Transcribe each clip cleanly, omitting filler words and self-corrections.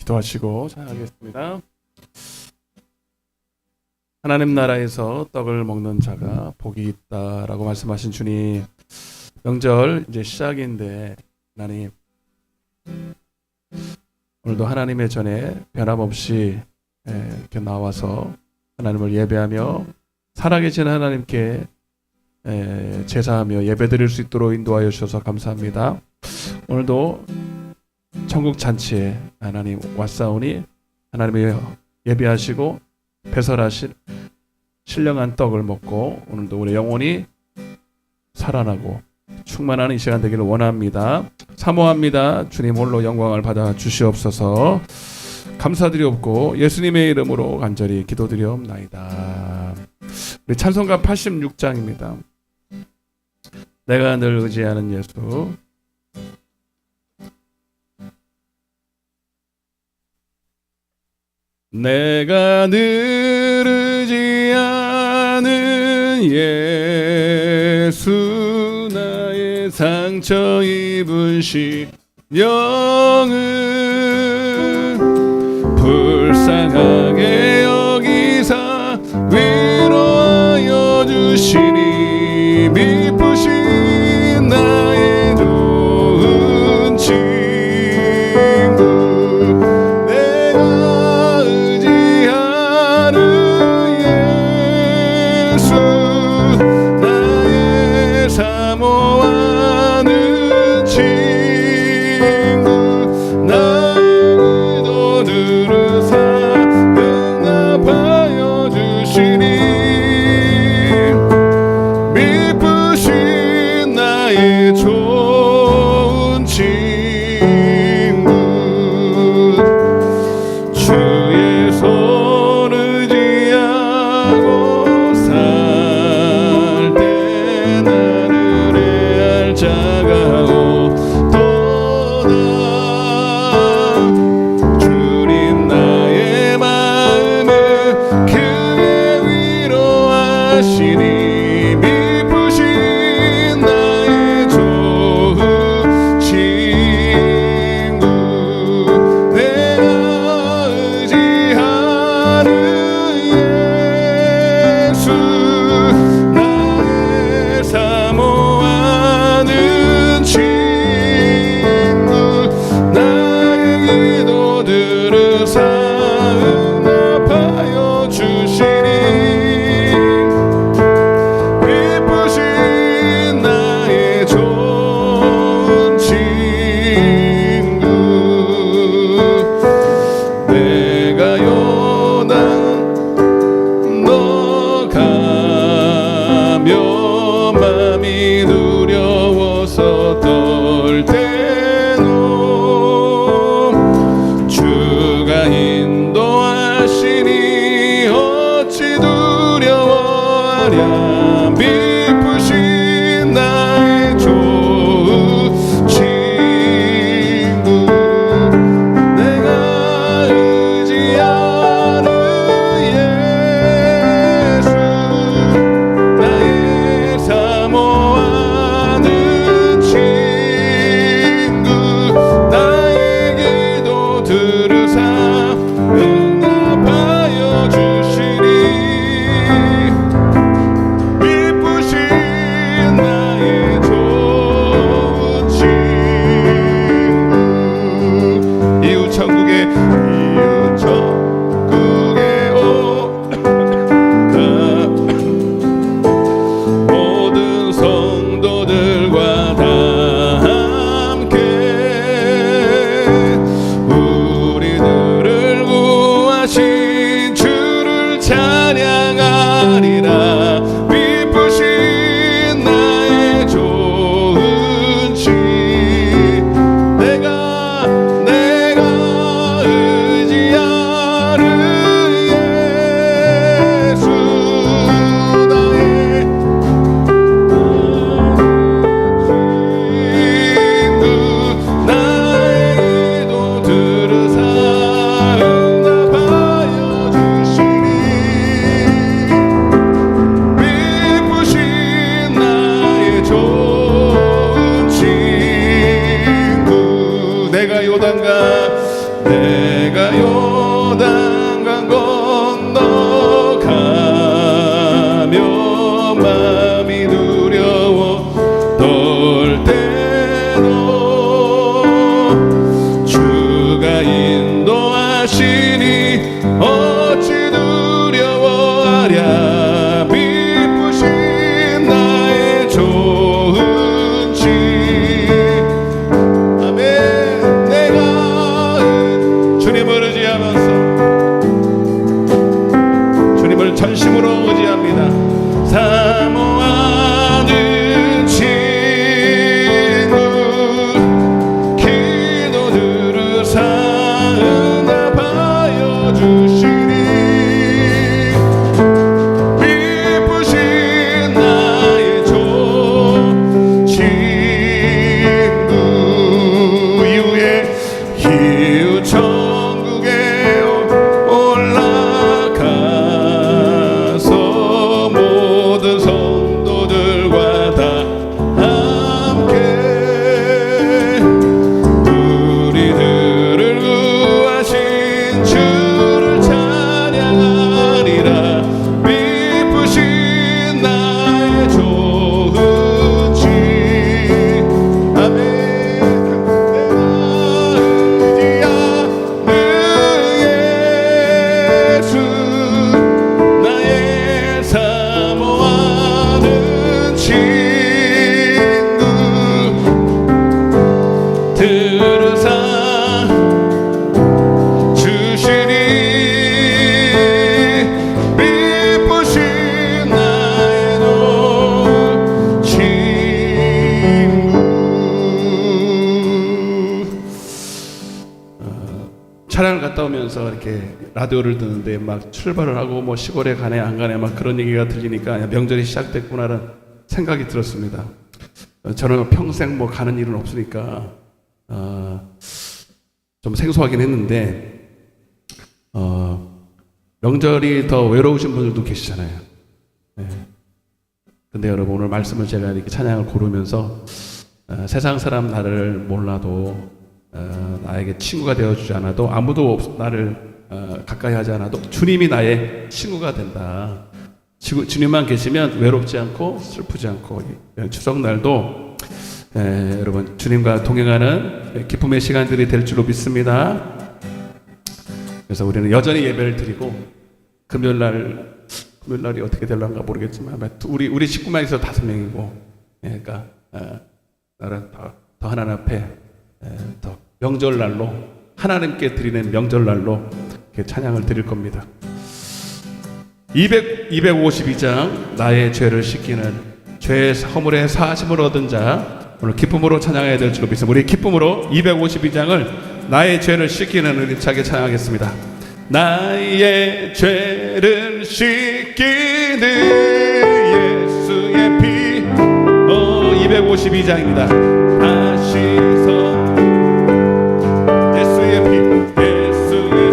기도하시고 하겠습니다. 하나님 나라에서 떡을 먹는 자가 복이 있다라고 말씀하신 주님, 명절 이제 시작인데 하나님, 오늘도 하나님의 전에 변함없이 이렇게 나와서 하나님을 예배하며 살아계신 하나님께 제사하며 예배드릴 수 있도록 인도하여 주셔서 감사합니다. 오늘도 천국 잔치에 하나님 왔사오니 하나님의 예배하시고 배설하신 신령한 떡을 먹고 오늘도 우리 영혼이 살아나고 충만한 이 시간 되기를 원합니다. 사모합니다. 주님 홀로 영광을 받아 주시옵소서. 감사드리옵고 예수님의 이름으로 간절히 기도드리옵나이다. 우리 찬송가 86장입니다. 내가 늘 의지하는 예수. 내가 늘 의지하는 예수, 나의 상처 입은 심령을 불쌍하게 여기사 위로하여 주시니, 미쁘신 나의 좋은 친구, 사모하는 친구, 나의 기도 들으사 응답하여 주시니, 미쁘신 나의 좋은 친구, 주의 손 의지하고 살 때 나를 자가고 떠나, 주님 나의 마음을 크게 위로하시니, 미쁘신 나의 좋은 친구, 내가 의지하는 예수, 나의 사모하는 친구, 나의 기도 들으사 응답하여 주시니, 미쁘신 나의 좋은 친구, 내가 요단 너가며 맘이 두려워서 떨 때도 주가 인도하시니 어찌 두려워하랴, 미쁘신 나의 좋은 친구, 내가 의지하는 예수, 나의 사모하는 친구, 나의 기도 들으사 응답하여 주시니, 미쁘신 나의 좋은 친구, 이웃 천국에 모든 성도들과 다 함께 우리들을 구하신 주를 찬양하리라, 미쁘신 나의 좋은 친구, 내가 의지하는 예수, 나의 친구, 나의 기도 들으사 응답하여 주시니, 미쁘신 나의 좋은 친구, 내가 요단강 내가 요단강 건너가며 마음이 두려워 떨 때도 주가 인도하시니 어찌 두려워하랴. 미쁘신 나의 좋은 집. 아멘. 내가 주님을 의지하면서 주님을 전심으로 의지합니다. 사모하는 친구 기도 들으사 응답하여 주시니 기쁘신 나의 좋은 친구 위에 이웃 천국에 올라가서 모든 성도들과 다 함께 우리들을 구하신 주를 찬양하리라. 미쁘신 나의 좋은 집. 아멘. 내가 의지하는 예수 나의 사모하는 친구 들으사 주시니 미쁘신 나의 좋은 친구. 차량을 갔다 오면서 이렇게 라디오를 듣는데 막 출발을 하고 뭐 시골에 가네 안 가네 막 그런 얘기가 들리니까 명절이 시작됐구나라는 생각이 들었습니다. 저는 평생 뭐 가는 일은 없으니까 좀 생소하긴 했는데 명절이 더 외로우신 분들도 계시잖아요. 네. 근데 여러분 오늘 말씀을 제가 이렇게 찬양을 고르면서 세상 사람 나를 몰라도 나에게 친구가 되어주지 않아도 아무도 나를 가까이 하지 않아도 주님이 나의 친구가 된다. 주님만 계시면 외롭지 않고 슬프지 않고 추석날도 여러분 주님과 동행하는 기쁨의 시간들이 될 줄로 믿습니다. 그래서 우리는 여전히 예배를 드리고 금요일날이 어떻게 될런가 모르겠지만 우리 식구만 있어도 5명이고 그러니까 나는 더 하나님 앞에 더 명절날로 하나님께 드리는 명절날로 이렇게 찬양을 드릴 겁니다. 252장 나의 죄를 씻기는 죄의 허물의 사하심을 얻은 자 오늘 기쁨으로 찬양해야 될 줄로 믿습니다. 우리 기쁨으로 252장을 나의 죄를 씻기는 의리차게 찬양하겠습니다. 나의 죄를 씻기는 예수의 피 252장입니다. 다시서 예수의 피 예수의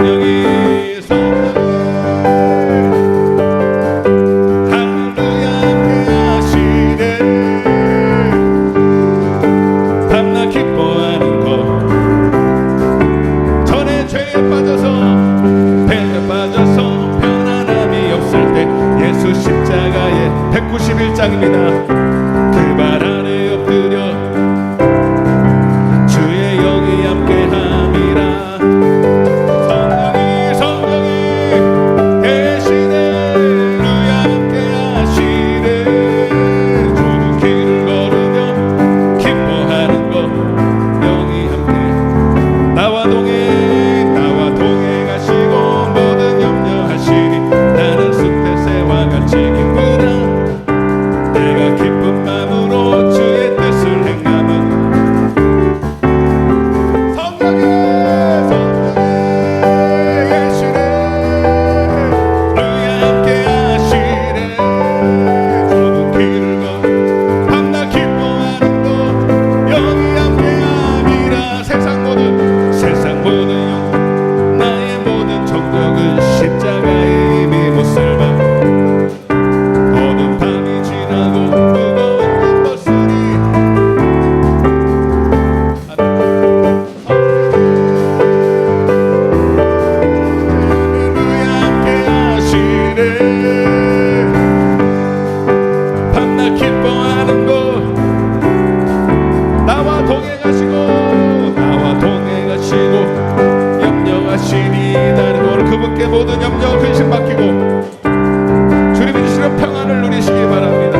성령이 할렐루야 함께하시네. 밤낮 기뻐하는 것 전에 죄에 빠져서 배에 빠져서 편안함이 없을 때 예수 십자가의 191장입니다. 그 발 아래 엎드려 주의 영이 함께함이라. 성령이 계시네. 할렐루야 함께하시네. 좁은 길을 걸으며 기뻐하는 것 영이 함께 나와 동행하시고 모든 염려하시니 나는 숲의 새와 같이 기쁘다. 내가 기쁜 마음으로 주의 뜻을 행함은. 성령이 계시네. 할렐루야 함께하시네. 좁은 길을 걸어 밤낮 기뻐하는 것 영이 함께함이라. 세상 모든 나의 모든 정력은 십자가에 이미 못을 박고 어두운 밤이 지나고 무거운 짐 벗으니 할렐루야 함께하시네. 밤낮 기뻐하는 것 나와 동행하시고 염려하시니 나는 오늘 그분께 모든 염려 근심 맡기고 주님이 주시는 평안을 누리시기 바랍니다.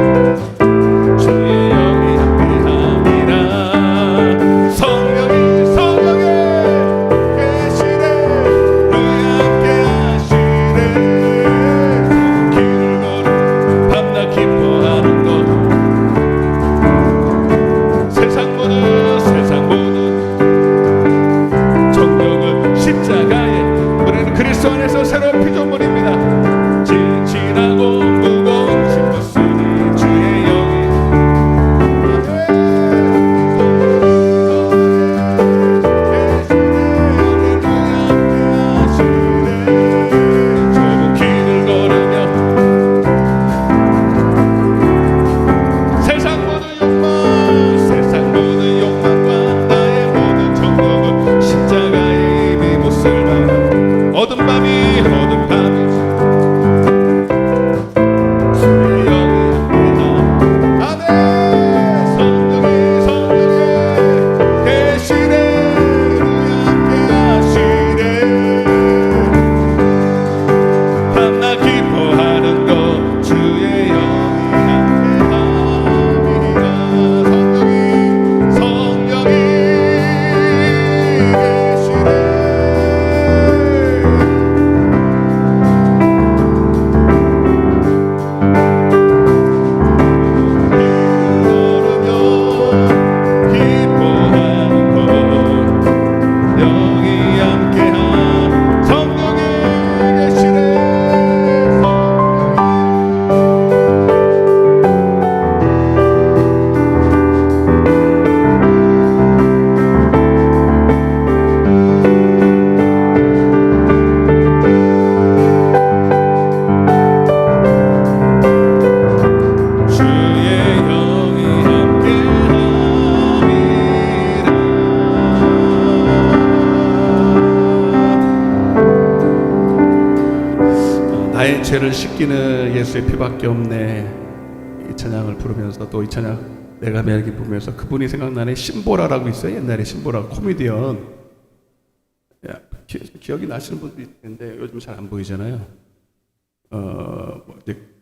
주의 영이 함께함이라. 성령이 계시네. 할렐루야 함께하시네. 길을 걸어 밤낮 기뻐하는 것 세상 모든 정력은 십자가에 우리는 그리스도 안에서 새로운 피조물입니다. 지나고 무거운 짐 벗으니 주의 영이 좁은 길을 걸으며 세상 모든 욕망과 나의 모든 정력은 십자가에 이미 못을 박아 어둠 밤이 주의 영이 함께하. 아멘. 성령이 계시네. 할렐루야 함께하시네. 밤낮 기뻐하는 것 주의 영이 함께함이라. 성령이 계시네. 나의 죄를 씻기는 예수의 피밖에 없네. 이 찬양을 부르면서 또 이 찬양 내가 매일 부르면서 그분이 생각나네. 신보라라고 있어요. 옛날에 신보라 코미디언. 기억이 나시는 분도 있는데 요즘 잘 안 보이잖아요.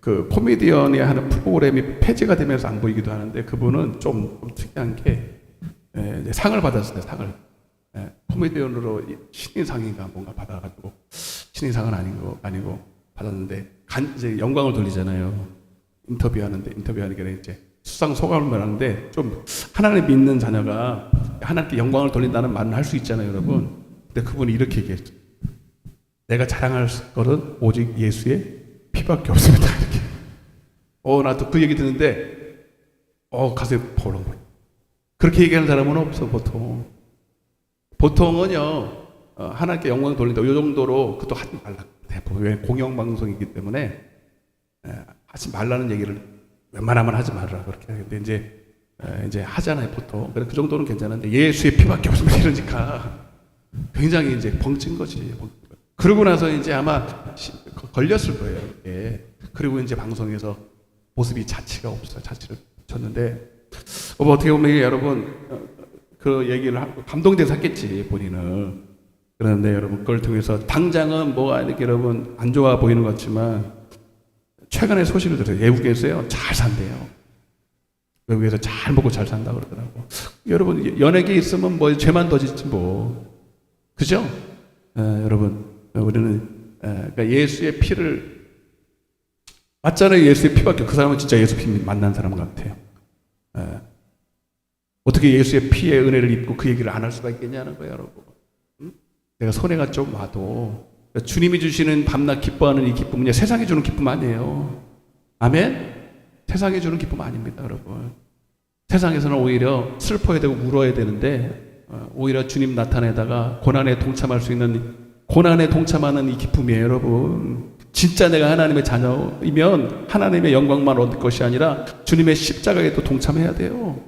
그 코미디언이 하는 프로그램이 폐지가 되면서 안 보이기도 하는데 그분은 좀 특이한 게 상을 받았어요. 상을. 코미디언으로 신인상인가 뭔가 받아가지고 신인상은 아니고 받았는데 이제 영광을 돌리잖아요. 인터뷰하는 게 이제 수상 소감을 하는데 좀 하나님 믿는 자녀가 하나님께 영광을 돌린다는 말은 할 수 있잖아요, 여러분. 근데 그분이 이렇게 얘기했죠. 내가 자랑할 것은 오직 예수의 피밖에 없습니다. 이렇게. 나도 그 얘기 듣는데 가슴이 벌렁벌렁. 그렇게 얘기하는 사람은 없어 보통. 보통은요 하나님께 영광 돌린다. 이 정도로 그것도 하지 말라. 왜 공영방송이기 때문에 하지 말라는 얘기를 웬만하면 하지 말라 그렇게 하는데 이제 하잖아요 보통. 그래 그 정도는 괜찮은데 예수의 피밖에 없으면 이러니까 굉장히 이제 벙찐 거지. 그러고 나서 이제 아마 걸렸을 거예요. 예. 그리고 이제 방송에서 모습이 자치가 없어요. 자치를 쳤는데 어떻게 보면 여러분 그 얘기를 하고 감동돼서 했겠지 본인은. 그런데 여러분 그걸 통해서 당장은 뭐가 이렇게 여러분 안 좋아 보이는 것 같지만 최근에 소식을 들어요. 외국에서요 잘 산대요. 외국에서 잘 먹고 잘 산다 그러더라고. 여러분 연예계 있으면 뭐 죄만 더 짓지 뭐. 그죠? 여러분 우리는 그러니까 예수의 피를 맞잖아요. 예수의 피밖에. 그 사람은 진짜 예수 피 만난 사람 같아요. 어떻게 예수의 피의 은혜를 입고 그 얘기를 안 할 수가 있겠냐는 거예요, 여러분. 응? 내가 손해가 좀 와도 주님이 주시는 밤낮 기뻐하는 이 기쁨은 세상이 주는 기쁨 아니에요. 아멘? 세상이 주는 기쁨 아닙니다, 여러분. 세상에서는 오히려 슬퍼야 되고 울어야 되는데 오히려 주님 나타내다가 고난에 동참할 수 있는, 고난에 동참하는 이 기쁨이에요, 여러분. 진짜 내가 하나님의 자녀이면 하나님의 영광만 얻을 것이 아니라 주님의 십자가에도 동참해야 돼요.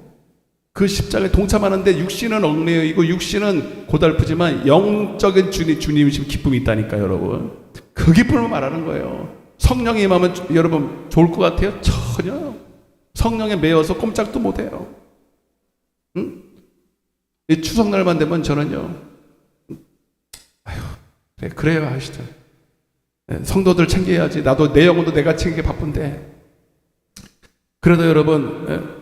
그 십자가에 동참하는데 육신은 얽매이고 육신은 고달프지만 영적인 주님이신 기쁨이 있다니까요, 여러분. 그 기쁨을 말하는 거예요. 성령이 임하면 여러분 좋을 것 같아요? 전혀. 성령에 매여서 꼼짝도 못해요. 응? 이 추석날만 되면 저는요, 아휴, 그래요 하시죠. 성도들 챙겨야지. 나도 내 영혼도 내가 챙기기 바쁜데. 그래도 여러분,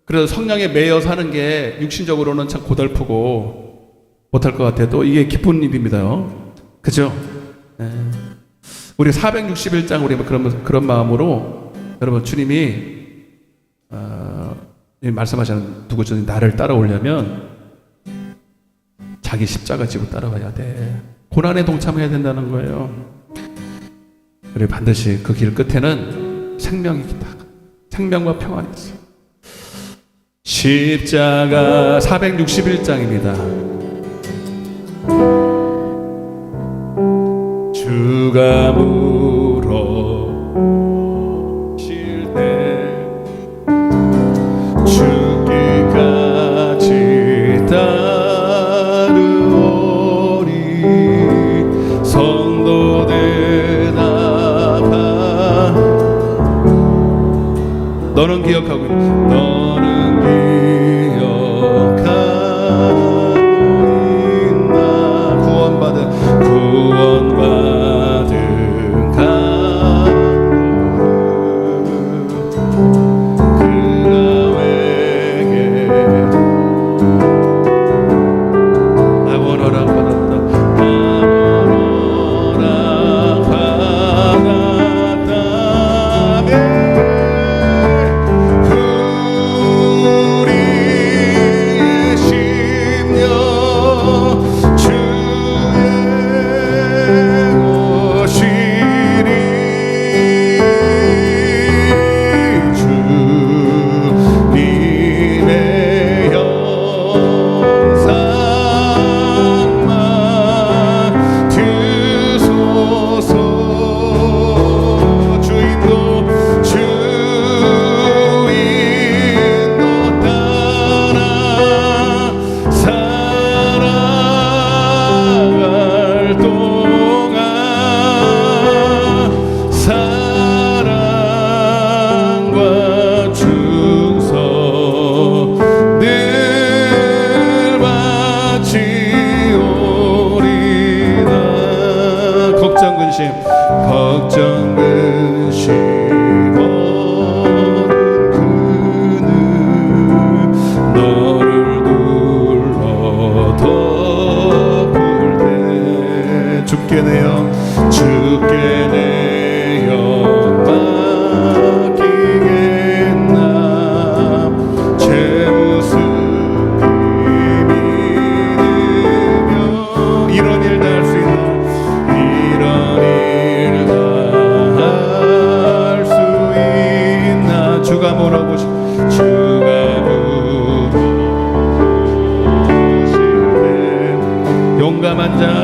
그래서 성령에 매여 사는 게 육신적으로는 참 고달프고 못할 것 같아도 이게 기쁜 일입니다요. 그죠? 우리 461장 우리 그런 마음으로 여러분 주님이 말씀하시는 누구든지 나를 따라오려면 자기 십자가 지고 따라와야 돼. 고난에 동참해야 된다는 거예요. 그리고 반드시 그 길 끝에는 생명이 있다. 생명과 평안이 있어. 십자가 461장입니다. 주가 물어실 때 죽기까지 따르오리. 성도 대답하. 너는 기억하고 있니? 걱정 근심 없는 그는 너를 둘러 덮을 때 주께 내어 맡기겠나. 제 모습이 믿으며 이런 일 다 할 수 있나. 이런 일 주가 물어보실 때 용감한 자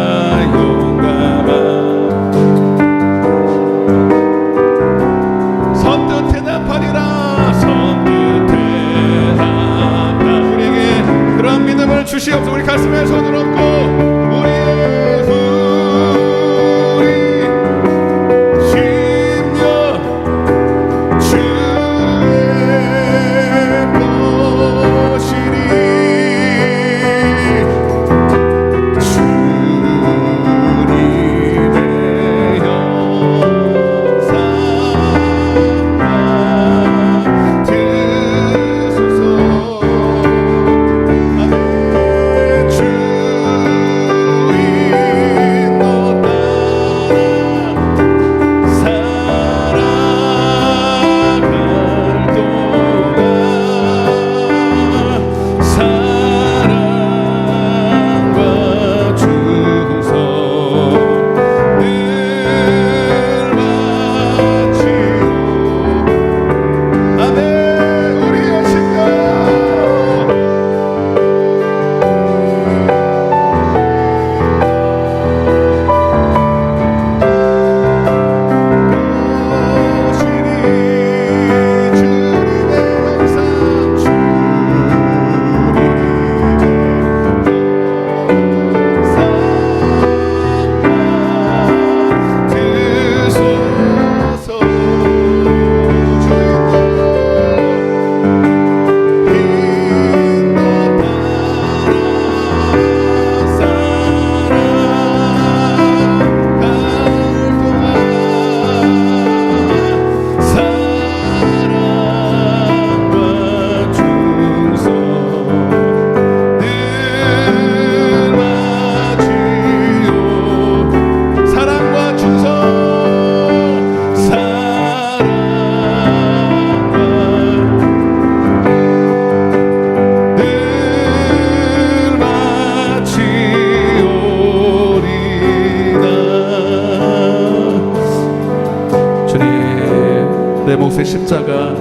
내 몫의 십자가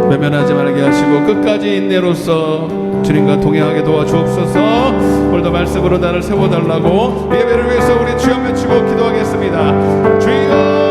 외면하지 말게 하시고 끝까지 인내로서 주님과 동행하게 도와주옵소서. 오늘도 말씀으로 나를 세워달라고 예배를 위해서 우리 주여 외치고 기도하겠습니다. 주여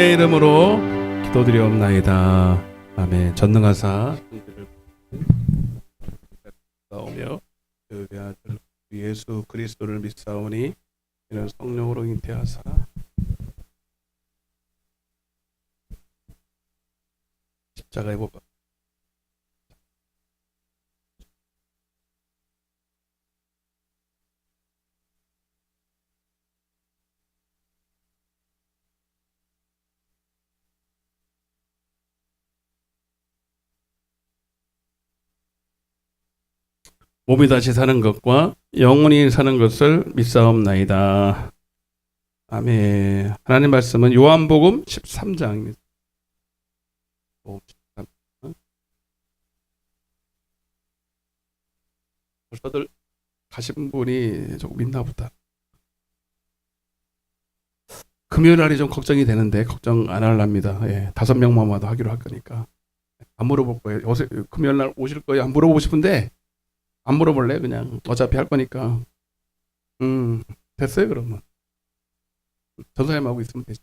이름으로 기도드리옵나이다. 아멘. 전능하사 오며 그 아들 예수 그리스도를 믿사오니 이는 성령으로 잉태하사 십자가에 못 박혀 몸이 다시 사는 것과 영원히 사는 것을 믿사옵나이다. 아멘. 하나님 말씀은 요한복음 13장입니다. 벌써들 가신 분이 조금 있나 보다. 금요일 날이 좀 걱정이 되는데 걱정 안 하랍니다. 예, 5명만 와도 하기로 할 거니까. 안 물어볼 거예요. 요새 금요일 날 오실 거예요? 안 물어보고 싶은데 안 물어볼래? 그냥 어차피 할 거니까. 됐어요 그러면. 전사님하고 있으면 되지.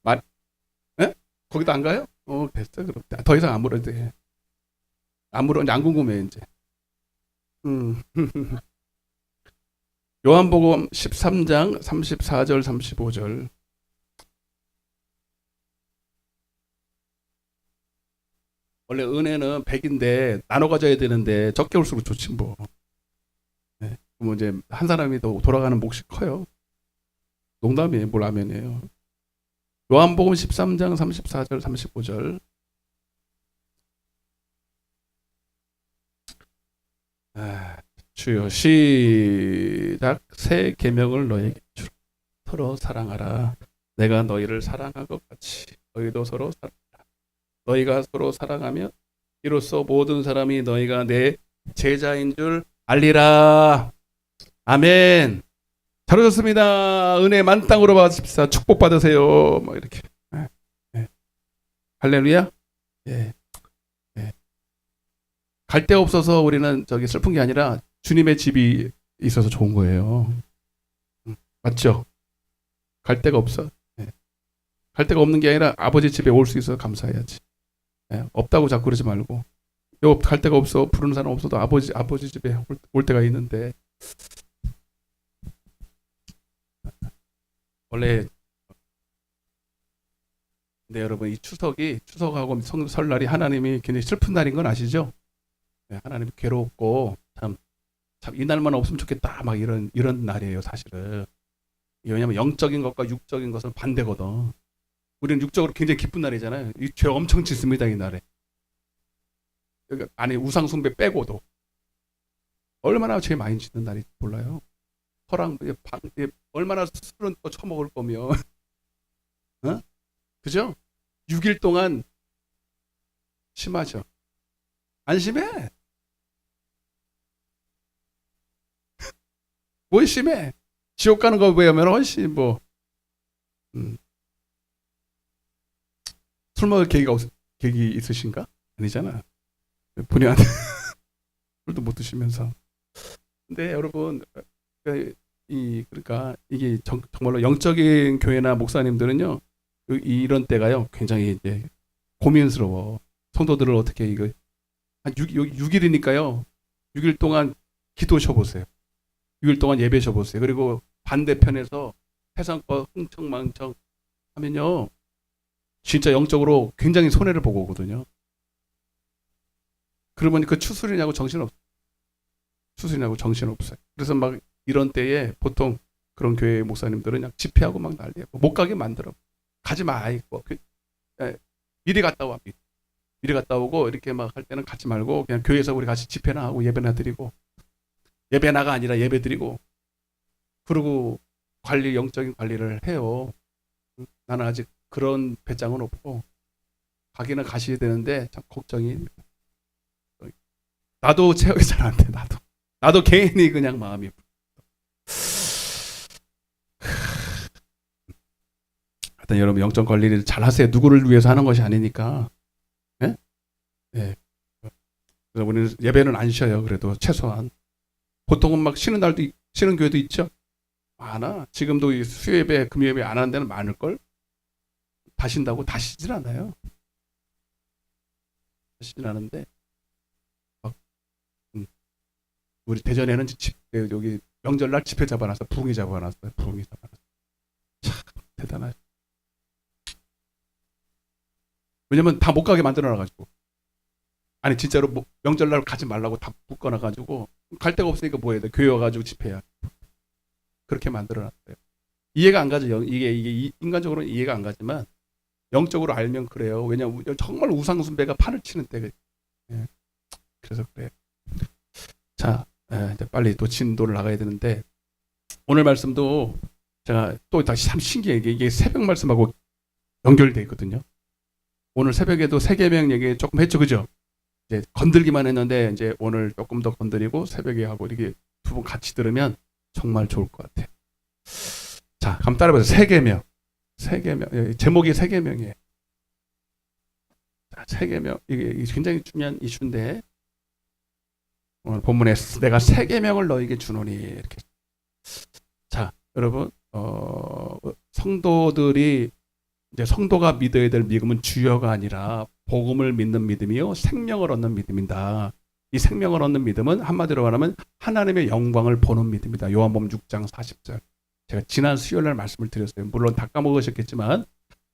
말, 에? 거기도 안 가요? 됐어 그럼. 더 이상 안 물어도 돼. 안 물어, 안 궁금해 이제. 요한복음 13장 34절 35절. 원래 은혜는 100인데 나눠 가져야 되는데 적게 올수록 좋지 뭐. 네. 그럼 이제 한 사람이 더 돌아가는 몫이 커요. 농담이에요. 뭘 하면이에요. 요한복음 13장 34절 35절. 주여 시작. 새 계명을 너에게 주라. 서로 사랑하라. 내가 너희를 사랑한 것 같이 너희도 서로 사랑하라. 너희가 서로 사랑하면 이로써 모든 사람이 너희가 내 제자인 줄 알리라. 아멘. 잘 오셨습니다. 은혜 만땅으로 받으십시다. 축복 받으세요. 뭐 이렇게. 네. 할렐루야. 예. 예. 갈 데 없어서 우리는 저기 슬픈 게 아니라 주님의 집이 있어서 좋은 거예요. 맞죠? 갈 데가 없어. 예. 갈 데가 없는 게 아니라 아버지 집에 올 수 있어서 감사해야지. 예. 없다고 자꾸 그러지 말고. 갈 데가 없어. 부르는 사람 없어도 아버지 집에 올 때가 있는데. 원래 근데 여러분 이 추석하고 설날이 하나님이 굉장히 슬픈 날인 건 아시죠? 네, 하나님이 괴롭고 참 이 날만 없으면 좋겠다 막 이런 날이에요 사실은. 왜냐하면 영적인 것과 육적인 것은 반대거든. 우리는 육적으로 굉장히 기쁜 날이잖아요. 이 죄 엄청 짓습니다 이 날에. 그러니까 안에 우상 숭배 빼고도 얼마나 죄 많이 짓는 날인지 몰라요. 허랑 얼마나 술은 또 처먹을 거면 어? 그죠? 6일 동안 심하죠. 안 심해? 뭘 심해? 지옥 가는 거 보면 훨씬 뭐 술 먹을 계획이 있으신가? 아니잖아. 본의 아니게 술도 못 드시면서. 근데 여러분 그러니까 이게 정말로 영적인 교회나 목사님들은요, 이런 때가요, 굉장히 이제 고민스러워. 성도들을 어떻게 한 6일이니까요. 6일 동안 기도 쉬어보세요. 6일 동안 예배 쉬어보세요. 그리고 반대편에서 세상 거 흥청망청 하면요, 진짜 영적으로 굉장히 손해를 보고 오거든요. 그러면 그 추수리냐고 정신없어요. 추수리냐고 정신없어요. 그래서 막 이런 때에 보통 그런 교회 목사님들은 그냥 집회하고 막 난리예요. 못 가게 만들어. 가지 마. 미리 갔다 와. 미리 갔다 오고 이렇게 막 할 때는 가지 말고 그냥 교회에서 우리 같이 집회나 하고 예배나 드리고, 예배나가 아니라 예배 드리고, 그리고 영적인 관리를 해요. 나는 아직 그런 배짱은 없고 가기는 가셔야 되는데 참 걱정이. 나도 체력이 잘 안 돼. 나도 개인이 그냥 마음이. 하여튼 여러분 영적 관리를 잘 하세요. 누구를 위해서 하는 것이 아니니까. 예? 예. 그래서 우리는 예배는 안 쉬어요. 그래도 최소한. 보통은 막 쉬는 날도 쉬는 교회도 있죠. 많아. 지금도 이 수요예배, 금요예배 안 하는 데는 많을걸. 다 쉰다고 다 쉬질 않아요. 다 쉬진 않은데 우리 대전에는 여기 명절날 집회 잡아놨어. 부흥이 잡아놨어요. 부흥이 잡아놨어. 참 대단하죠. 왜냐면 다 못 가게 만들어놔가지고. 아니 진짜로 명절날 가지 말라고 다 묶어놔가지고 갈 데가 없으니까 뭐 해야 돼. 교회 와가지고 집회야. 그렇게 만들어놨어요. 이해가 안 가죠. 이게 인간적으로는 이해가 안 가지만 영적으로 알면 그래요. 왜냐면 정말 우상숭배가 판을 치는 때. 예. 그래서 그래요. 자, 이제 빨리 또 진도를 나가야 되는데 오늘 말씀도 제가 또 다시 참 신기해. 이게 새벽 말씀하고 연결돼 있거든요. 오늘 새벽에도 세계명 얘기 조금 했죠, 그죠? 이제 건들기만 했는데 이제 오늘 조금 더 건드리고 새벽에 하고 이렇게 두 분 같이 들으면 정말 좋을 것 같아요. 자, 한번 따라해보세요. 세계명. 제목이 세계명이에요. 자, 세계명. 이게 굉장히 중요한 이슈인데 오늘 본문에 내가 세계명을 너에게 주노니 이렇게. 자, 여러분, 성도들이 이제 성도가 믿어야 될 믿음은 주여가 아니라 복음을 믿는 믿음이요 생명을 얻는 믿음이다. 이 생명을 얻는 믿음은 한마디로 말하면 하나님의 영광을 보는 믿음이다. 요한복음 6장 40절. 제가 지난 수요일 날 말씀을 드렸어요. 물론 다 까먹으셨겠지만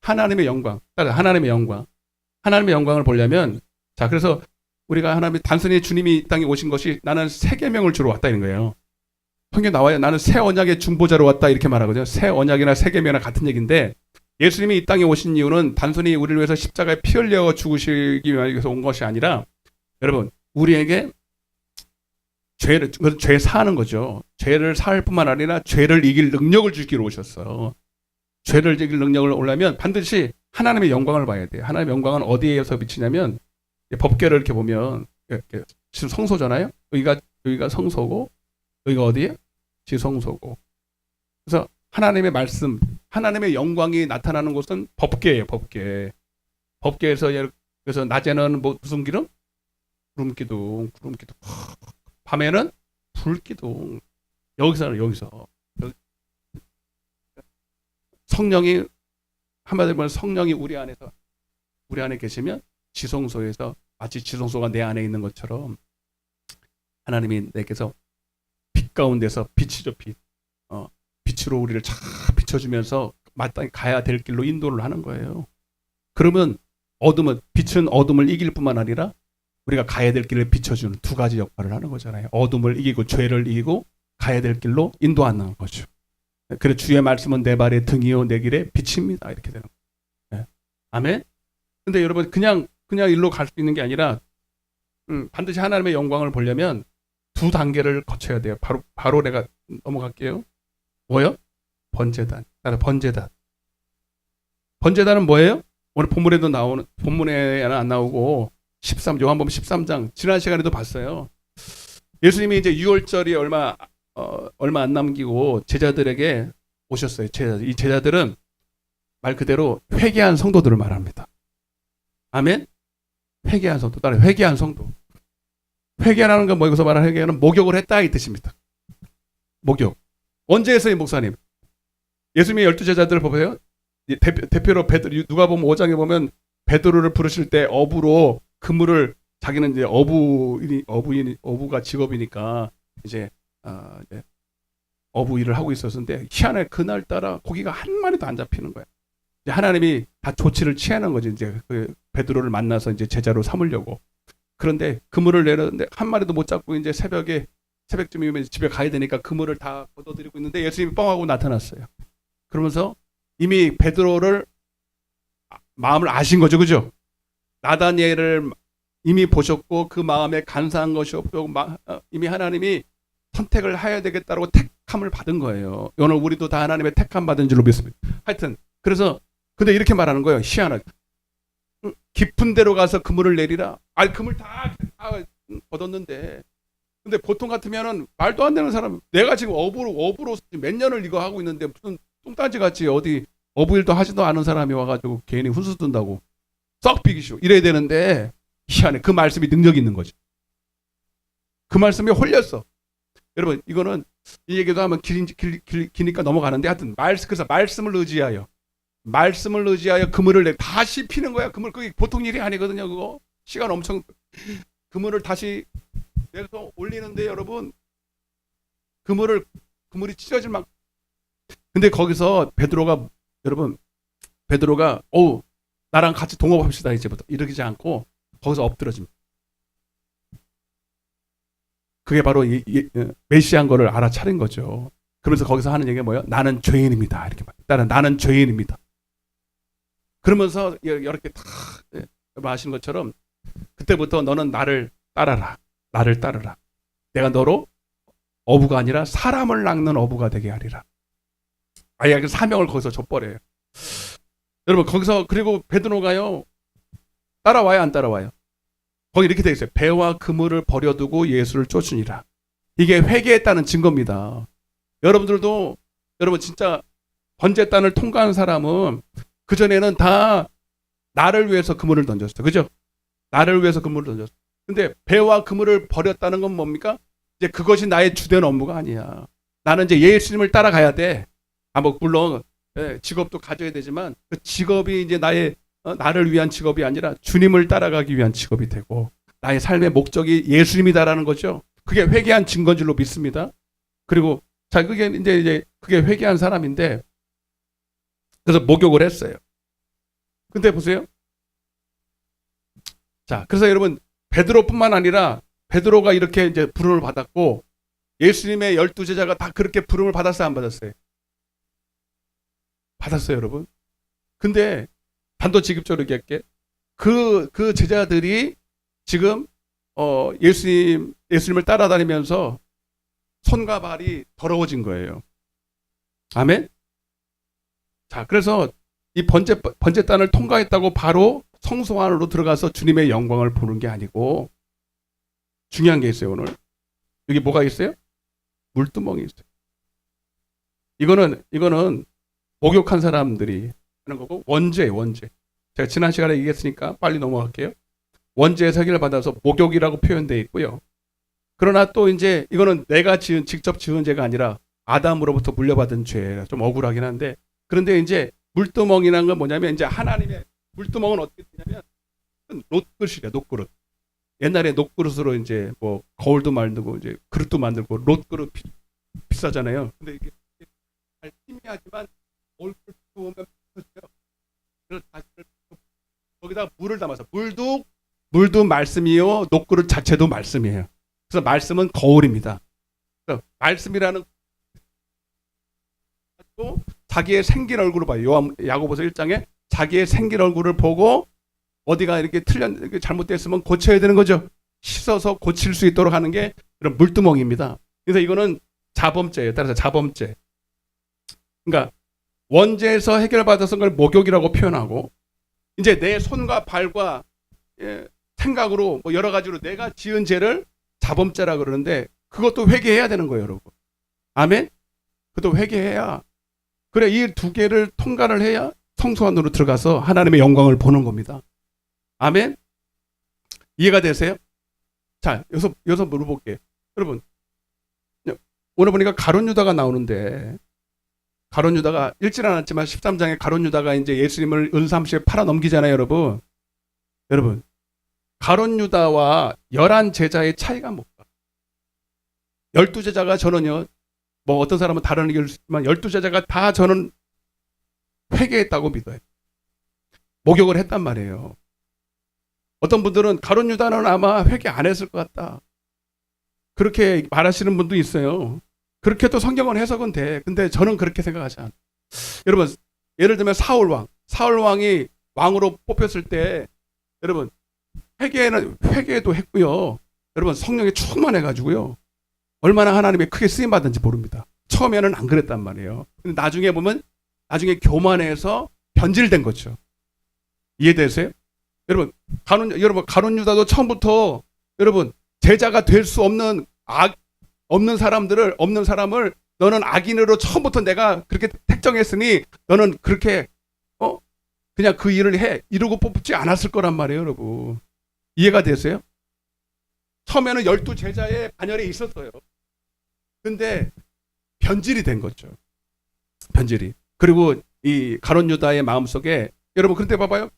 하나님의 영광, 하나님의 영광을 보려면, 자, 그래서 우리가 하나님이 단순히 주님이 이 땅에 오신 것이 나는 새 계명을 주러 왔다 이런 거예요. 성경에 나와요. 나는 새 언약의 중보자로 왔다 이렇게 말하거든요. 새 언약이나 새 계명이나 같은 얘기인데 예수님이 이 땅에 오신 이유는 단순히 우리를 위해서 십자가에 피 흘려 죽으시기 위해서 온 것이 아니라 여러분 우리에게 죄 사하는 거죠. 죄를 사할 뿐만 아니라 죄를 이길 능력을 주기로 오셨어요. 죄를 이길 능력을 오려면 반드시 하나님의 영광을 봐야 돼요. 하나님의 영광은 어디에서 비치냐면 법궤를 이렇게 보면 이렇게 지금 성소잖아요. 여기가 성소고 여기가 어디예요? 지성소고. 그래서 하나님의 말씀, 하나님의 영광이 나타나는 곳은 법궤예요. 법궤에서 그래서 낮에는 무슨 기름? 구름기둥. 밤에는 불기둥. 여기서 성령이 한마디로 말하면 성령이 우리 안에 계시면 지성소에서 마치 지성소가 내 안에 있는 것처럼 하나님이 내게서 빛 가운데서 빛이죠. 빛으로 우리를 쫙 비춰주면서 마땅히 가야 될 길로 인도를 하는 거예요. 그러면 빛은 어둠을 이길 뿐만 아니라 우리가 가야 될 길을 비춰주는 두 가지 역할을 하는 거잖아요. 어둠을 이기고 죄를 이기고 가야 될 길로 인도하는 거죠. 그래 주의 말씀은 내 발의 등이요 내 길의 빛입니다. 이렇게 되는 거예요. 아멘. 근데 여러분 그냥 일로 갈 수 있는 게 아니라 반드시 하나님의 영광을 보려면 두 단계를 거쳐야 돼요. 바로 내가 넘어갈게요. 뭐요? 번제단. 번제단은 뭐예요? 오늘 본문에는 안 나오고 요한복음 13장 지난 시간에도 봤어요. 예수님이 이제 유월절이 얼마 안 남기고 제자들에게 오셨어요. 이 제자들은 말 그대로 회개한 성도들을 말합니다. 아멘? 회개한 성도. 따라 회개한 성도. 회개라는 건 여기서 말하는 회개는 목욕을 했다 이 뜻입니다. 목욕. 언제 했어요, 목사님? 예수님의 12제자들을 보세요. 대표로 베드로, 누가 보면 5장에 보면 베드로를 부르실 때 어부로 그물을, 자기는 이제 어부가 직업이니까 이제 어부 일을 하고 있었는데 희한해, 그날따라 고기가 한 마리도 안 잡히는 거야. 이제 하나님이 다 조치를 취하는 거지. 이제 그 베드로를 만나서 이제 제자로 삼으려고. 그런데 그물을 내렸는데 한 마리도 못 잡고 이제 새벽쯤이면 집에 가야 되니까 그물을 다 걷어들이고 있는데 예수님이 뻥하고 나타났어요. 그러면서 이미 베드로를 마음을 아신 거죠, 그죠? 나다니엘을 이미 보셨고 그 마음에 간사한 것이 없고 이미 하나님이 선택을 해야 되겠다고 택함을 받은 거예요. 오늘 우리도 다 하나님의 택함 받은 줄로 믿습니다. 하여튼 그래서 근데 이렇게 말하는 거예요. 희한하게. 깊은 데로 가서 그물을 내리라. 아니 그물 다 걷었는데, 근데 보통 같으면은 말도 안 되는 사람, 내가 지금 어부로 몇 년을 이거 하고 있는데 무슨 똥따지 같이 어디 어부 일도 하지도 않은 사람이 와가지고 괜히 훈수 둔다고 썩 비기시오 이래야 되는데, 희한해. 그 말씀이 능력이 있는 거죠. 그 말씀에 홀렸어. 여러분 이거는 이 얘기도 하면 기니까 넘어가는데, 하여튼 그래서 말씀을 의지하여 그물을 다시 피는 거야. 그물, 그게 보통 일이 아니거든요. 그거 시간 엄청, 그물을 다시 내서 올리는데 여러분, 그물이 찢어질 만큼. 근데 거기서 베드로가 나랑 같이 동업합시다 이제부터 이러지 않고 거기서 엎드러집니다. 그게 바로 메시아인 거를 알아차린 거죠. 그러면서 거기서 하는 얘기가 뭐예요? 나는 죄인입니다. 이렇게 말해요. 나는 죄인입니다. 그러면서 이렇게 다 말하시는 것처럼 그때부터 너는 나를 따라라. 내가 너로 어부가 아니라 사람을 낚는 어부가 되게 하리라. 아예 그 사명을 거기서 줘버려요. 여러분 거기서, 그리고 베드로가요 따라와요, 안 따라와요? 거기 이렇게 되어 있어요. 배와 그물을 버려두고 예수를 쫓으니라. 이게 회개했다는 증거입니다. 여러분들도, 여러분 진짜 번제단을 통과한 사람은 그전에는 다 나를 위해서 그물을 던졌어요. 그죠? 나를 위해서 그물을 던졌어요. 근데 배와 그물을 버렸다는 건 뭡니까? 이제 그것이 나의 주된 업무가 아니야. 나는 이제 예수님을 따라가야 돼. 물론 직업도 가져야 되지만 그 직업이 이제 나를 위한 직업이 아니라 주님을 따라가기 위한 직업이 되고, 나의 삶의 목적이 예수님이다라는 거죠. 그게 회개한 증거인 줄로 믿습니다. 그리고 자, 그게 이제 그게 회개한 사람인데, 그래서 목욕을 했어요. 근데 보세요. 자, 그래서 여러분 베드로뿐만 아니라 베드로가 이렇게 이제 부름을 받았고, 예수님의 12제자가 다 그렇게 부름을 받았어요, 안 받았어요? 받았어요, 여러분. 근데 단도직입적으로 얘기할게. 그 제자들이 지금 예수님을 따라다니면서 손과 발이 더러워진 거예요. 아멘. 자, 그래서 이 번제단을 통과했다고 바로 성소 안으로 들어가서 주님의 영광을 보는 게 아니고, 중요한 게 있어요. 오늘 여기 뭐가 있어요? 물두멍이 있어요. 이거는 목욕한 사람들이 하는 거고, 원죄. 제가 지난 시간에 얘기했으니까 빨리 넘어갈게요. 원죄에서 해결을 받아서 목욕이라고 표현되어 있고요. 그러나 또 이제 이거는 내가 직접 지은 죄가 아니라 아담으로부터 물려받은 죄라 좀 억울하긴 한데, 그런데 이제 물두멍이라는 건 뭐냐면, 이제 하나님의 물두멍은 어떻게 되냐면 놋그릇이래요. 놋그릇. 옛날에 놋그릇으로 이제 뭐 거울도 만들고 이제 그릇도 만들고, 놋그릇 비싸잖아요. 근데 이게 잘 희미하지만 얼굴 보면 비싸요. 그래서 거기다 물을 담아서, 물도 말씀이요, 놋그릇 자체도 말씀이에요. 그래서 말씀은 거울입니다. 그래서 말씀이라는 자기의 생긴 얼굴을 봐요. 야고보서 1장에 자기의 생긴 얼굴을 보고 어디가 이렇게 잘못됐으면 고쳐야 되는 거죠. 씻어서 고칠 수 있도록 하는 게 이런 물두멍입니다. 그래서 이거는 자범죄예요. 따라서 자범죄. 그러니까 원죄에서 해결받아서 그걸 목욕이라고 표현하고, 이제 내 손과 발과 생각으로 뭐 여러 가지로 내가 지은 죄를 자범죄라 그러는데, 그것도 회개해야 되는 거예요, 여러분. 아멘? 그것도 회개해야, 그래, 이 두 개를 통과를 해야 성소 안으로 들어가서 하나님의 영광을 보는 겁니다. 아멘? 이해가 되세요? 자, 여기서 물어볼게요. 여러분, 오늘 보니까 가룟 유다가 나오는데, 가룟 유다가 읽질 않았지만 13장에 가룟 유다가 이제 예수님을 은삼십에 팔아 넘기잖아요, 여러분. 여러분, 가룟 유다와 11 제자의 차이가 뭘까? 12 제자가 저는요, 뭐 어떤 사람은 다른 의견을 쓰지만 12 제자가 다 저는 회개했다고 믿어요. 목욕을 했단 말이에요. 어떤 분들은 가룟 유다는 아마 회개 안 했을 것 같다, 그렇게 말하시는 분도 있어요. 그렇게 또 성경은 해석은 돼. 근데 저는 그렇게 생각하지 않아요. 여러분, 예를 들면 사울왕이 왕으로 뽑혔을 때, 여러분, 회개도 했고요. 여러분, 성령에 충만해가지고요, 얼마나 하나님의 크게 쓰임받은지 모릅니다. 처음에는 안 그랬단 말이에요. 근데 나중에 보면, 나중에 교만해서 변질된 거죠. 이해되세요? 여러분, 가룟 유다도 처음부터, 여러분, 제자가 될 수 없는 없는 사람을 너는 악인으로 처음부터 내가 그렇게 택정했으니 너는 그렇게 그냥 그 일을 해, 이러고 뽑지 않았을 거란 말이에요, 여러분. 이해가 되세요? 처음에는 12 제자의 반열에 있었어요. 근데 변질이 된 거죠. 변질이. 그리고 이 가룟 유다의 마음속에, 여러분, 그런데 봐봐요.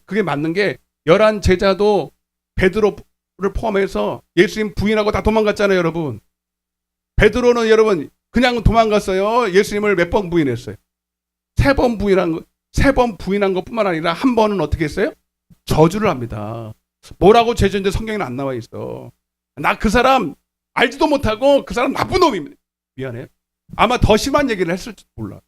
그게 맞는 게 11 제자도 베드로를 포함해서 예수님 부인하고 다 도망갔잖아요, 여러분. 베드로는 여러분 그냥 도망갔어요. 예수님을 몇 번 부인했어요? 3번 부인한 것뿐만 아니라 한 번은 어떻게 했어요? 저주를 합니다. 뭐라고 제주인데 성경에는 안 나와 있어. 나 그 사람 알지도 못하고 그 사람 나쁜 놈입니다. 미안해요. 아마 더 심한 얘기를 했을지 몰라.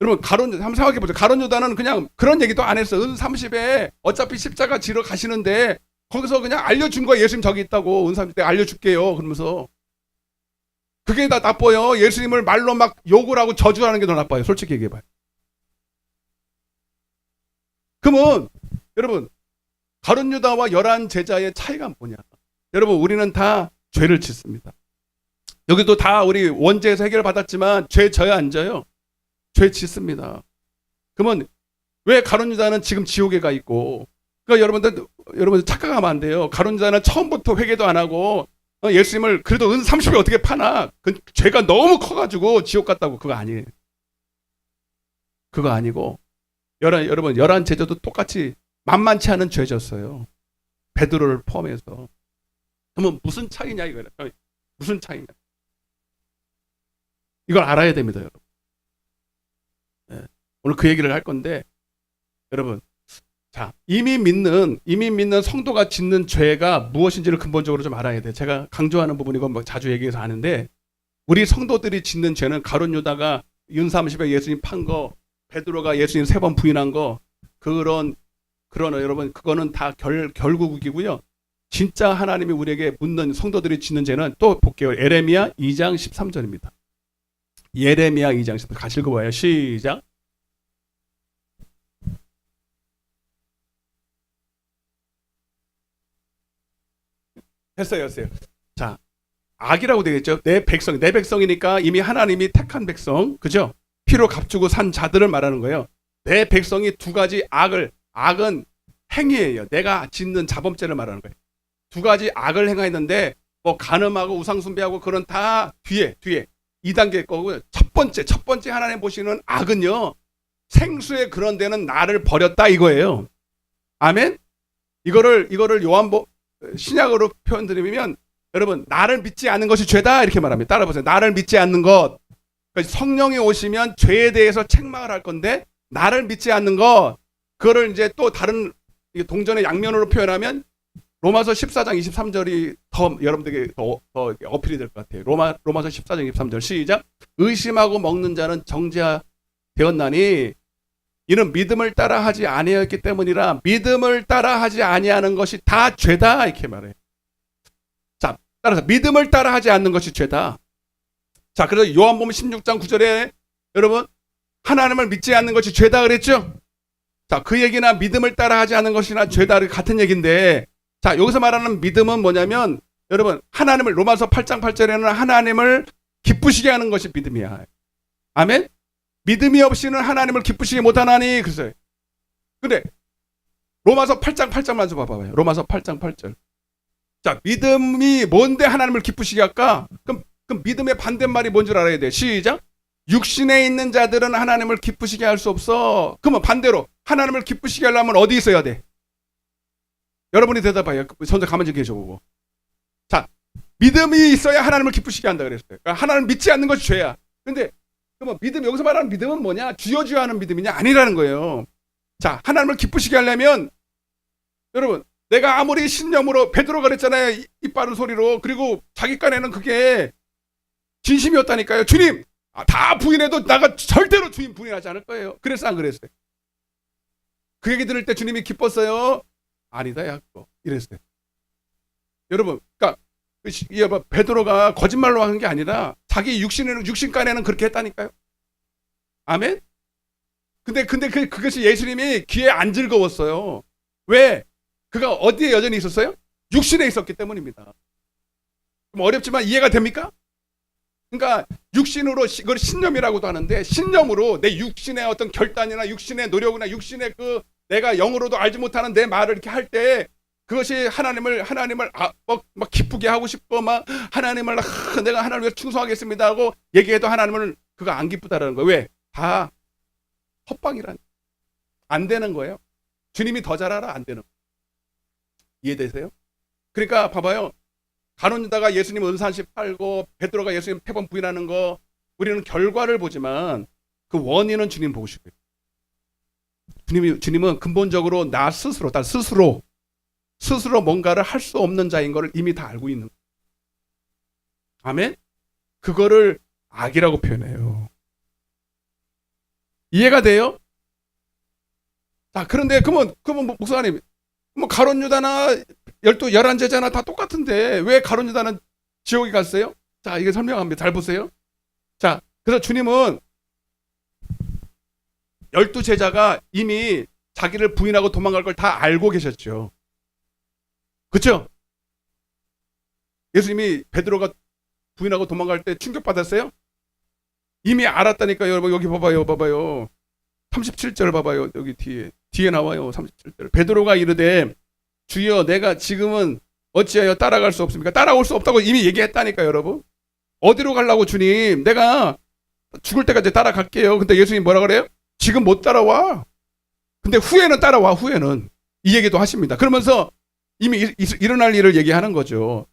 여러분, 한번 생각해보세요. 가룟 유다는 그냥 그런 얘기도 안 했어. 은30에 어차피 십자가 지러 가시는데 거기서 그냥 알려준 거야. 예수님 저기 있다고. 은30에 알려줄게요, 그러면서. 그게 다 나빠요. 예수님을 말로 막 욕을 하고 저주하는 게 더 나빠요. 솔직히 얘기해봐요. 그러면 여러분, 가룟 유다와 11 제자의 차이가 뭐냐? 여러분, 우리는 다 죄를 짓습니다. 여기도 다 우리 원죄에서 해결받았지만 죄 져요, 안 져요? 죄 짓습니다. 그러면 왜 가룟 유다는 지금 지옥에 가 있고, 그러니까 여러분들 착각하면 안 돼요. 가룟 유다는 처음부터 회개도 안 하고 예수님을 그래도 은30에 어떻게 파나? 그 죄가 너무 커가지고 지옥 갔다고. 그거 아니에요. 그거 아니고, 여러분, 11 제자도 똑같이 만만치 않은 죄졌어요. 베드로를 포함해서. 그러면 무슨 차이냐 이거예요. 무슨 차이냐? 이걸 알아야 됩니다, 여러분. 네. 오늘 그 얘기를 할 건데, 여러분, 자, 이미 믿는 성도가 짓는 죄가 무엇인지를 근본적으로 좀 알아야 돼. 제가 강조하는 부분이고 뭐 자주 얘기해서 아는데, 우리 성도들이 짓는 죄는 가룟 유다가 은30에 예수님 판 거, 베드로가 예수님 3번 부인한 거, 그런 여러분, 그거는 다 결국이고요. 진짜 하나님이 우리에게 묻는 성도들이 짓는 죄는 또 볼게요. 예레미야 2장 13절입니다. 예레미야 2장 13절 같이 읽어봐요. 시작. 했어요. 자, 악이라고 되겠죠. 내 백성이니까 이미 하나님이 택한 백성, 그죠? 피로 값주고 산 자들을 말하는 거예요. 내 백성이 2가지 악은 행위예요. 내가 짓는 자범죄를 말하는 거예요. 2가지 악을 행하였는데, 뭐 간음하고 우상숭배하고 그런 다 뒤에 2단계 거고요. 첫 번째 하나님 보시는 악은요, 생수의 그런 데는 나를 버렸다 이거예요. 아멘. 이거를 신약으로 표현드리면, 여러분, 나를 믿지 않는 것이 죄다 이렇게 말합니다. 따라보세요. 나를 믿지 않는 것. 그러니까 성령이 오시면 죄에 대해서 책망을 할 건데, 나를 믿지 않는 것, 그거를 이제 또 다른 동전의 양면으로 표현하면 로마서 14장 23절이 더 여러분들에게 더 어필이 될 것 같아요. 로마서 14장 23절 시작. 의심하고 먹는 자는 정죄되었나니 이는 믿음을 따라 하지 아니하였기 때문이라. 믿음을 따라 하지 아니하는 것이 다 죄다 이렇게 말해요. 자, 따라서 믿음을 따라 하지 않는 것이 죄다. 자, 그래서 요한복음 16장 9절에 여러분, 하나님을 믿지 않는 것이 죄다 그랬죠? 자, 그 얘기나 믿음을 따라 하지 않는 것이나 죄다 같은 얘기인데, 자, 여기서 말하는 믿음은 뭐냐면, 여러분, 하나님을, 로마서 8장 8절에는 하나님을 기쁘시게 하는 것이 믿음이야. 아멘? 믿음이 없이는 하나님을 기쁘시게 못하나니, 그랬어요. 근데 로마서 8장 8절만 좀 봐봐요. 로마서 8장 8절. 자, 믿음이 뭔데 하나님을 기쁘시게 할까? 그럼 그럼 믿음의 반대말이 뭔 줄 알아야 돼. 시작. 육신에 있는 자들은 하나님을 기쁘시게 할 수 없어. 그러면 반대로 하나님을 기쁘시게 하려면 어디 있어야 돼? 여러분이 대답해요. 손자 가만히 좀 계셔보고. 자, 믿음이 있어야 하나님을 기쁘시게 한다 그랬어요. 그러니까 하나님을 믿지 않는 것이 죄야. 근데 그러면 믿음, 여기서 말하는 믿음은 뭐냐? 주여 주여 하는 믿음이냐? 아니라는 거예요. 자, 하나님을 기쁘시게 하려면 여러분, 내가 아무리 신념으로 베드로가 그랬잖아요. 입 바른 소리로. 그리고 자기 깐에는 그게 진심이었다니까요. 주님, 다 부인해도 나가 절대로 주님 부인하지 않을 거예요. 그래서 안 그랬어요. 그 얘기 들을 때 주님이 기뻤어요? 아니다, 야, 그거. 이랬어요. 여러분, 그러니까 베드로가 거짓말로 하는 게 아니라 자기 육신간에는 그렇게 했다니까요. 아멘? 근데 그것이 예수님이 귀에 안 즐거웠어요. 왜? 그가 어디에 여전히 있었어요? 육신에 있었기 때문입니다. 좀 어렵지만 이해가 됩니까? 그러니까 육신으로 이걸 신념이라고도 하는데 신념으로 내 육신의 어떤 결단이나 육신의 노력이나 육신의 그 내가 영으로도 알지 못하는 내 말을 이렇게 할 때 그것이 하나님을 막 기쁘게 하고 싶고 막 하나님을 내가 하나님을 위해서 충성하겠습니다 하고 얘기해도 하나님을 그거 안 기쁘다라는 거예요. 왜? 다 헛방이란 안 되는 거예요. 주님이 더 잘 알아. 안 되는 거예요. 이해되세요? 그러니까 봐봐요. 가룟 유다가 예수님 은사한씩 팔고 베드로가 예수님 3번 부인하는 거 우리는 결과를 보지만 그 원인은 주님 보고 싶어요. 주님은 근본적으로 나 스스로 뭔가를 할 수 없는 자인 걸 이미 다 알고 있는 거예요. 아멘? 그거를 악이라고 표현해요. 이해가 돼요? 자, 그런데 그러면 목사님, 뭐 가룟 유다나 11 제자나 다 똑같은데 왜 가룟 유다는 지옥에 갔어요? 자, 이게 설명합니다. 잘 보세요. 자, 그래서 주님은 12 제자가 이미 자기를 부인하고 도망갈 걸 다 알고 계셨죠. 그렇죠? 예수님이 베드로가 부인하고 도망갈 때 충격받았어요? 이미 알았다니까요. 여러분 여기 봐봐요. 37절 봐봐요. 여기 뒤에 나와요. 37절. 베드로가 이르되 주여 내가 지금은 어찌하여 따라갈 수 없습니까? 따라올 수 없다고 이미 얘기했다니까요. 여러분. 어디로 가려고 주님? 내가 죽을 때까지 따라갈게요. 근데 예수님 뭐라 그래요? 지금 못 따라와. 근데 후에는 따라와. 후에는. 이 얘기도 하십니다. 그러면서 이미 일어날 일을 얘기하는 거죠.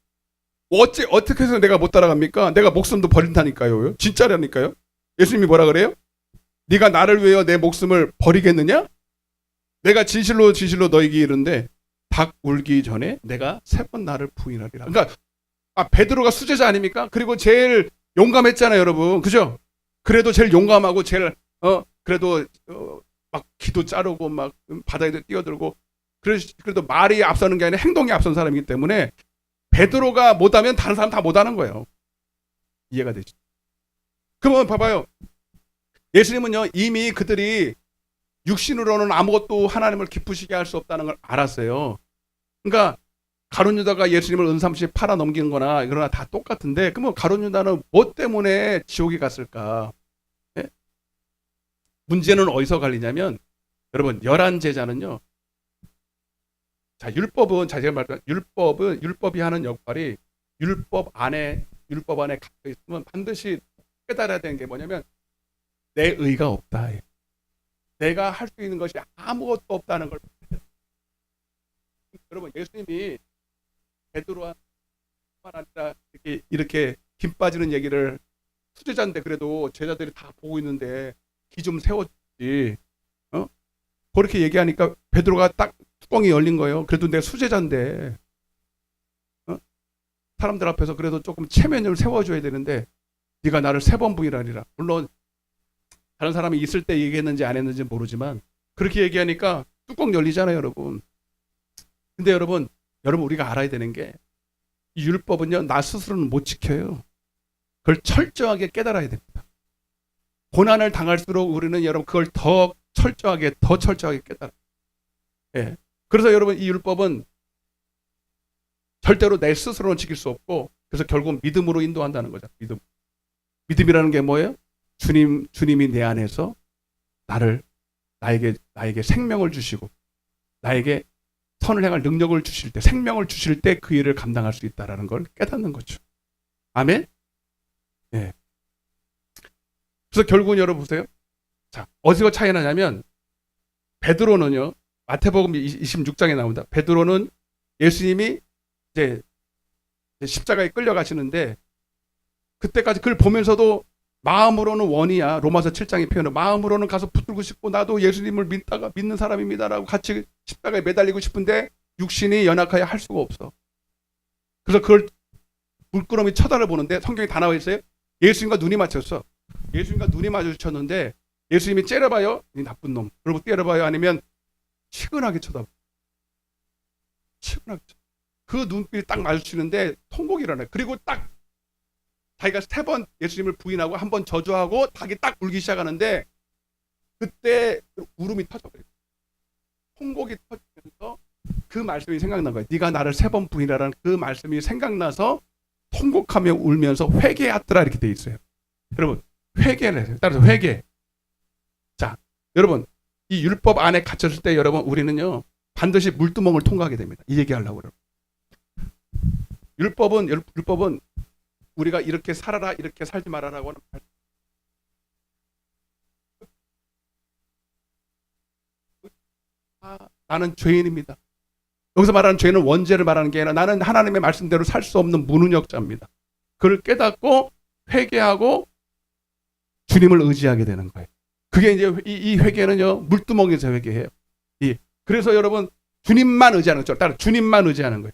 어떻게 해서 내가 못 따라갑니까? 내가 목숨도 버린다니까요. 진짜라니까요. 예수님이 뭐라 그래요? 네가 나를 위하여 내 목숨을 버리겠느냐? 내가 진실로 너에게 이르는데 닭 울기 전에 내가 3번 나를 부인하리라. 그러니까 베드로가 수제자 아닙니까? 그리고 제일 용감했잖아요, 여러분. 그죠? 그래도 제일 용감하고 제일 그래도 막 기도 자르고 막 바다에 뛰어들고 그래도 말이 앞서는 게 아니라 행동이 앞선 사람이기 때문에 베드로가 못하면 다른 사람 다 못하는 거예요. 이해가 되죠? 그러면 봐봐요. 예수님은요 이미 그들이 육신으로는 아무것도 하나님을 기쁘시게 할 수 없다는 걸 알았어요. 그러니까 가룟 유다가 예수님을 은삼시 팔아 넘기는 거나 그러나 다 똑같은데 그러면 가룟 유다는 뭐 때문에 지옥에 갔을까? 예? 문제는 어디서 갈리냐면 여러분 11 제자는요. 자, 제가 말한 율법이 하는 역할이 율법 안에 갇혀 있으면 반드시 깨달아야 되는 게 뭐냐면 내 의가 없다. 내가 할 수 있는 것이 아무것도 없다는 걸. 여러분 예수님이 베드로뿐만 아니라 이렇게 김 빠지는 얘기를 수제자인데 그래도 제자들이 다 보고 있는데 기 좀 세워주지. 그렇게 얘기하니까 베드로가 딱 뚜껑이 열린 거예요. 그래도 내가 수제자인데 사람들 앞에서 그래도 조금 체면을 세워줘야 되는데 네가 나를 3번 부인하리라. 물론 다른 사람이 있을 때 얘기했는지 안 했는지 모르지만 그렇게 얘기하니까 뚜껑 열리잖아요, 여러분. 근데 여러분 우리가 알아야 되는 게 이 율법은요 나 스스로는 못 지켜요. 그걸 철저하게 깨달아야 됩니다. 고난을 당할수록 우리는 여러분 그걸 더 철저하게 깨달아요. 예. 그래서 여러분 이 율법은 절대로 내 스스로는 지킬 수 없고 그래서 결국 믿음으로 인도한다는 거죠. 믿음이라는 게 뭐예요? 주님이 내 안에서 나에게 생명을 주시고 나에게 선을 행할 능력을 주실 때 생명을 주실 때 그 일을 감당할 수 있다라는 걸 깨닫는 거죠. 아멘? 예. 그래서 결국은 여러분 보세요. 자, 어디서 차이 나냐면 베드로는요. 마태복음 26장에 나온다. 베드로는 예수님이 이제 십자가에 끌려가시는데 그때까지 그걸 보면서도 마음으로는 원이야. 로마서 7장의 표현은 마음으로는 가서 붙들고 싶고 나도 예수님을 믿는 사람입니다라고 같이 십자가에 매달리고 싶은데 육신이 연약하여 할 수가 없어. 그래서 그걸 물끄러미 쳐다를 보는데 성경에 다 나와 있어요. 예수님과 눈이 맞췄어. 예수님과 눈이 마주쳤는데 예수님이 째려봐요. 이 나쁜 놈. 그리고 때려봐요. 아니면 치근하게 쳐다봐. 치근하게 쳐다봐. 그 눈빛이 딱 마주치는데 통곡이 일어나요. 그리고 딱 자기가 3번 예수님을 부인하고 한 번 저주하고 닭이 딱 울기 시작하는데 그때 울음이 터져버려요. 통곡이 터지면서 그 말씀이 생각난 거예요. 네가 나를 3번 부인하라는 그 말씀이 생각나서 통곡하며 울면서 회개하더라 이렇게 돼 있어요. 여러분 회개를 해요. 따라서 회개. 자, 여러분 이 율법 안에 갇혔을 때 여러분 우리는요 반드시 물두멍을 통과하게 됩니다. 이 얘기하려고 그래요. 율법은 우리가 이렇게 살아라 이렇게 살지 말아라고 하는 나는 죄인입니다. 여기서 말하는 죄는 원죄를 말하는 게 아니라 나는 하나님의 말씀대로 살 수 없는 무능력자입니다. 그걸 깨닫고 회개하고 주님을 의지하게 되는 거예요. 그게 이제 이 회개는요 물두멍에서 회개해요. 그래서 여러분 주님만 의지하는 거죠. 따라 주님만 의지하는 거예요.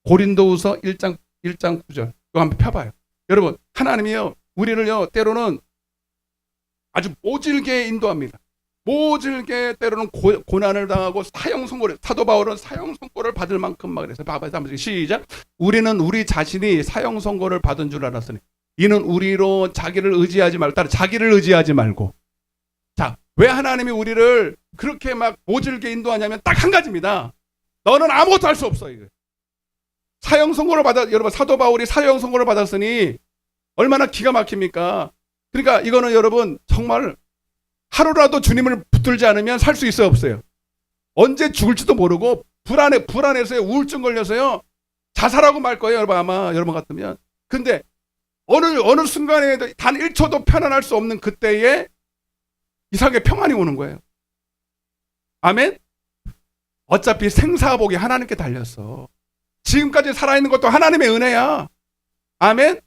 고린도후서 1장 9절 이거 한번 펴봐요. 여러분 하나님이요 우리를요 때로는 아주 모질게 인도합니다. 모질게 때로는 고난을 당하고 사형 선고를 사도 바울은 사형 선고를 받을 만큼 막 그래서 봐봐요. 시작. 우리는 우리 자신이 사형 선고를 받은 줄 알았으니 이는 우리로 자기를 의지하지 말고 따라 자기를 의지하지 말고 자, 왜 하나님이 우리를 그렇게 막 모질게 인도하냐면 딱 한 가지입니다. 너는 아무것도 할 수 없어 이거. 사형 선고를 여러분 사도 바울이 사형 선고를 받았으니 얼마나 기가 막힙니까? 그러니까 이거는 여러분 정말 하루라도 주님을 붙들지 않으면 살 수 있어요 없어요? 언제 죽을지도 모르고 불안해서요 우울증 걸려서요 자살하고 말 거예요 여러분 아마 여러분 같으면. 근데 어느 순간에 단 1초도 편안할 수 없는 그때에 이상하게 평안이 오는 거예요. 아멘? 어차피 생사복이 하나님께 달렸어. 지금까지 살아있는 것도 하나님의 은혜야. 아멘?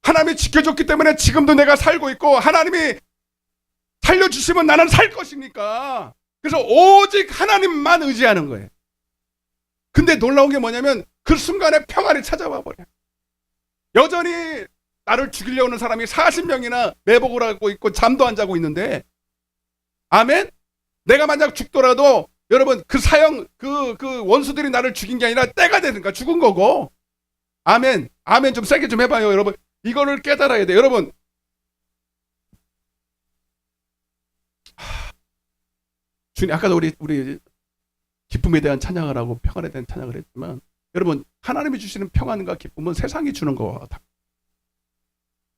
하나님이 지켜줬기 때문에 지금도 내가 살고 있고 하나님이 살려주시면 나는 살 것이니까 그래서 오직 하나님만 의지하는 거예요. 근데 놀라운 게 뭐냐면 그 순간에 평안이 찾아와 버려요. 여전히 나를 죽이려고 하는 사람이 40명이나 매복을 하고 있고 잠도 안 자고 있는데 아멘? 내가 만약 죽더라도 여러분 그 사형 그 원수들이 나를 죽인 게 아니라 때가 되니까 죽은 거고 아멘 아멘 좀 세게 좀 해봐요 여러분. 이거를 깨달아야 돼 여러분. 주님 아까도 우리 기쁨에 대한 찬양을 하고 평안에 대한 찬양을 했지만 여러분 하나님이 주시는 평안과 기쁨은 세상이 주는 거와 같아.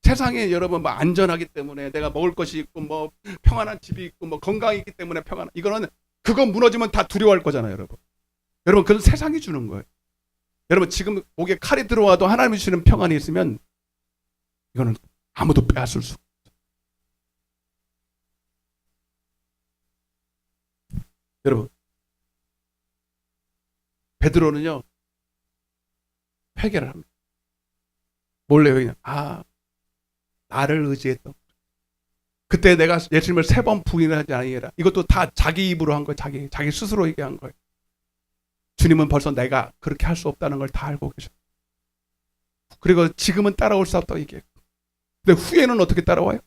세상에 여러분 뭐 안전하기 때문에 내가 먹을 것이 있고 뭐 평안한 집이 있고 뭐 건강이 있기 때문에 평안 이거는 그거 무너지면 다 두려워할 거잖아요 여러분. 여러분 그건 세상이 주는 거예요. 여러분 지금 목에 칼이 들어와도 하나님이 주시는 평안이 있으면 이거는 아무도 빼앗을 수 없어요. 여러분 베드로는요 회개를 합니다. 몰래 회개. 나를 의지했던 그때 내가 예수님을 3번 부인하지 아니라 이것도 다 자기 입으로 한 거예요. 자기 스스로 얘기한 거예요. 주님은 벌써 내가 그렇게 할 수 없다는 걸 다 알고 계셔. 그리고 지금은 따라올 수 없다고 얘기해요. 근데 후에는 어떻게 따라와요?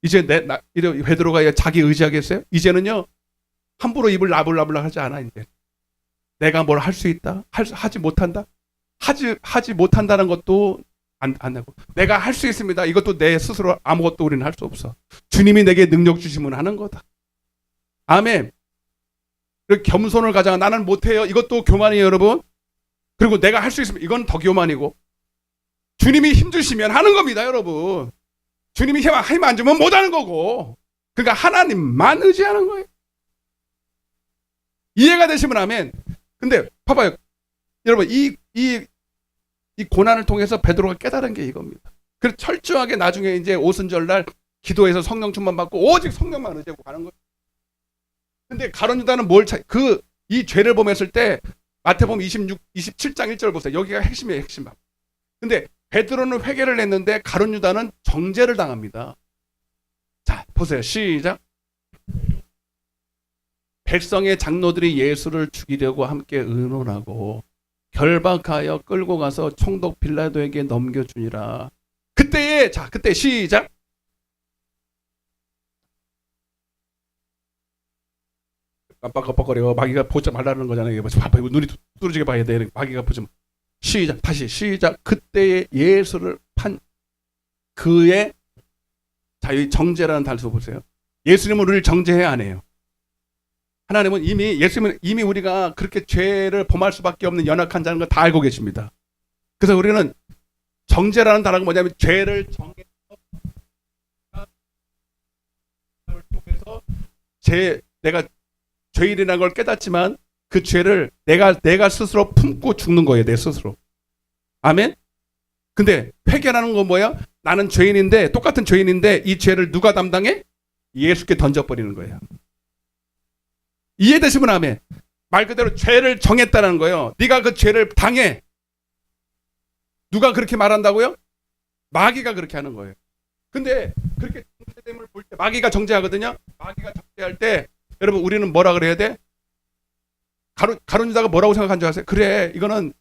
이제 베드로가 자기 의지하겠어요? 이제는요 함부로 입을 나불나불 하지 않아. 이제 내가 뭘 할 수 있다? 하지 못한다? 하지 못한다는 것도 안 되고 내가 할 수 있습니다. 이것도 내 스스로 아무것도 우리는 할 수 없어. 주님이 내게 능력 주시면 하는 거다. 아멘. 그리고 겸손을 가져가 나는 못해요. 이것도 교만이에요 여러분. 그리고 내가 할 수 있으면 이건 더 교만이고 주님이 힘 주시면 하는 겁니다 여러분. 주님이 힘 안 주면 못하는 거고 그러니까 하나님만 의지하는 거예요. 이해가 되시면 아멘. 근데 봐봐요 여러분 이 고난을 통해서 베드로가 깨달은 게 이겁니다. 그래서 철저하게 나중에 이제 오순절날 기도해서 성령 충만 받고 오직 성령만 의지하고 가는 거예요. 근데 가룟 유다는 이 죄를 범했을 때 마태복음 27장 1절 보세요. 여기가 핵심이에요, 핵심. 근데 베드로는 회개를 했는데 가룟 유다는 정죄를 당합니다. 자, 보세요. 시작. 백성의 장로들이 예수를 죽이려고 함께 의논하고 결박하여 끌고 가서 총독 빌라도에게 넘겨주니라. 그때 시작. 깜빡깜빡거려. 마귀가 보지 말라는 거잖아요. 봐봐, 이거 눈이 뚫어지게 봐야 돼. 마귀가 보지. 시작. 다시 시작. 그때에 예수를 판 그의 이 정죄라는 단서 보세요. 예수님은 우리를 정죄해 안 해요. 하나님은 예수님은 우리가 그렇게 죄를 범할 수밖에 없는 연약한 자는 걸 다 알고 계십니다. 그래서 우리는 정죄라는 단어가 뭐냐면 죄를 정해서 내가 죄인이라는 걸 깨닫지만 그 죄를 내가 스스로 품고 죽는 거예요. 내 스스로. 아멘? 근데 회개라는 건 뭐야? 나는 죄인인데, 똑같은 죄인인데 이 죄를 누가 담당해? 예수께 던져버리는 거예요. 이해되시면 아멘. 말 그대로 죄를 정했다는 거예요. 네가 그 죄를 당해. 누가 그렇게 말한다고요? 마귀가 그렇게 하는 거예요. 근데 그렇게 정죄됨을 볼 때 마귀가 정죄하거든요. 마귀가 정죄할 때 여러분 우리는 뭐라 그래야 돼? 가룟 유다가 뭐라고 생각한 줄 아세요? 그래, 이거는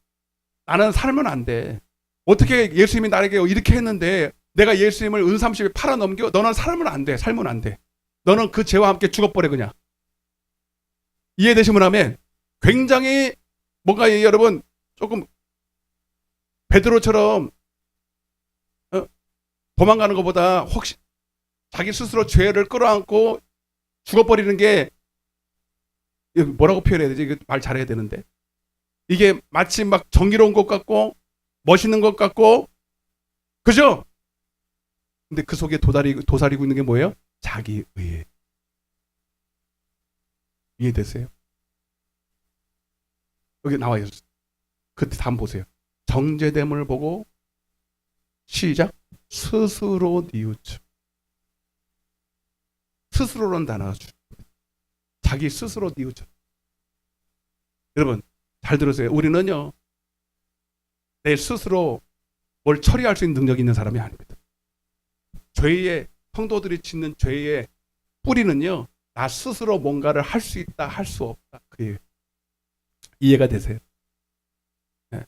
나는 살면 안 돼. 어떻게 예수님이 나에게 이렇게 했는데 내가 예수님을 은삼십에 팔아넘겨? 너는 살면 안 돼. 살면 안 돼. 너는 그 죄와 함께 죽어버려 그냥. 이해되시면 하면 굉장히 뭔가 여러분 조금 베드로처럼 도망가는 것보다 혹시 자기 스스로 죄를 끌어안고 죽어버리는 게 뭐라고 표현해야 되지? 이거 말 잘해야 되는데 이게 마치 막 정의로운 것 같고 멋있는 것 같고 그죠? 근데 그 속에 도사리고 있는 게 뭐예요? 자기 의해. 이해되세요? 여기 나와 있어요. 그때 다음 보세요. 정죄됨을 보고 시작. 스스로 뉘우쳐. 스스로는 단어가 자기 스스로 뉘우쳐. 여러분 잘 들으세요. 우리는요 내 스스로 뭘 처리할 수 있는 능력이 있는 사람이 아닙니다. 죄의 성도들이 짓는 죄의 뿌리는요 나 스스로 뭔가를 할 수 있다 할 수 없다. 그게 이해가 되세요? 네.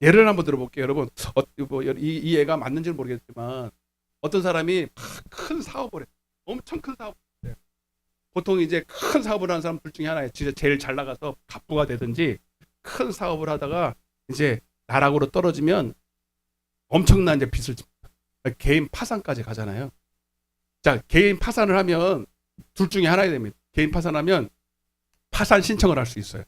예를 한번 들어볼게요. 여러분 이 예가 맞는지는 모르겠지만 어떤 사람이 큰 사업을 해요. 엄청 큰 사업을 해요. 보통 이제 큰 사업을 하는 사람 둘 중에 하나예요. 진짜 제일 잘 나가서 갑부가 되든지 큰 사업을 하다가 이제 나락으로 떨어지면 엄청난 이제 빚을 집니다. 개인 파산까지 가잖아요. 자, 개인 파산을 하면 둘 중에 하나야 됩니다. 개인 파산하면 파산 신청을 할 수 있어요.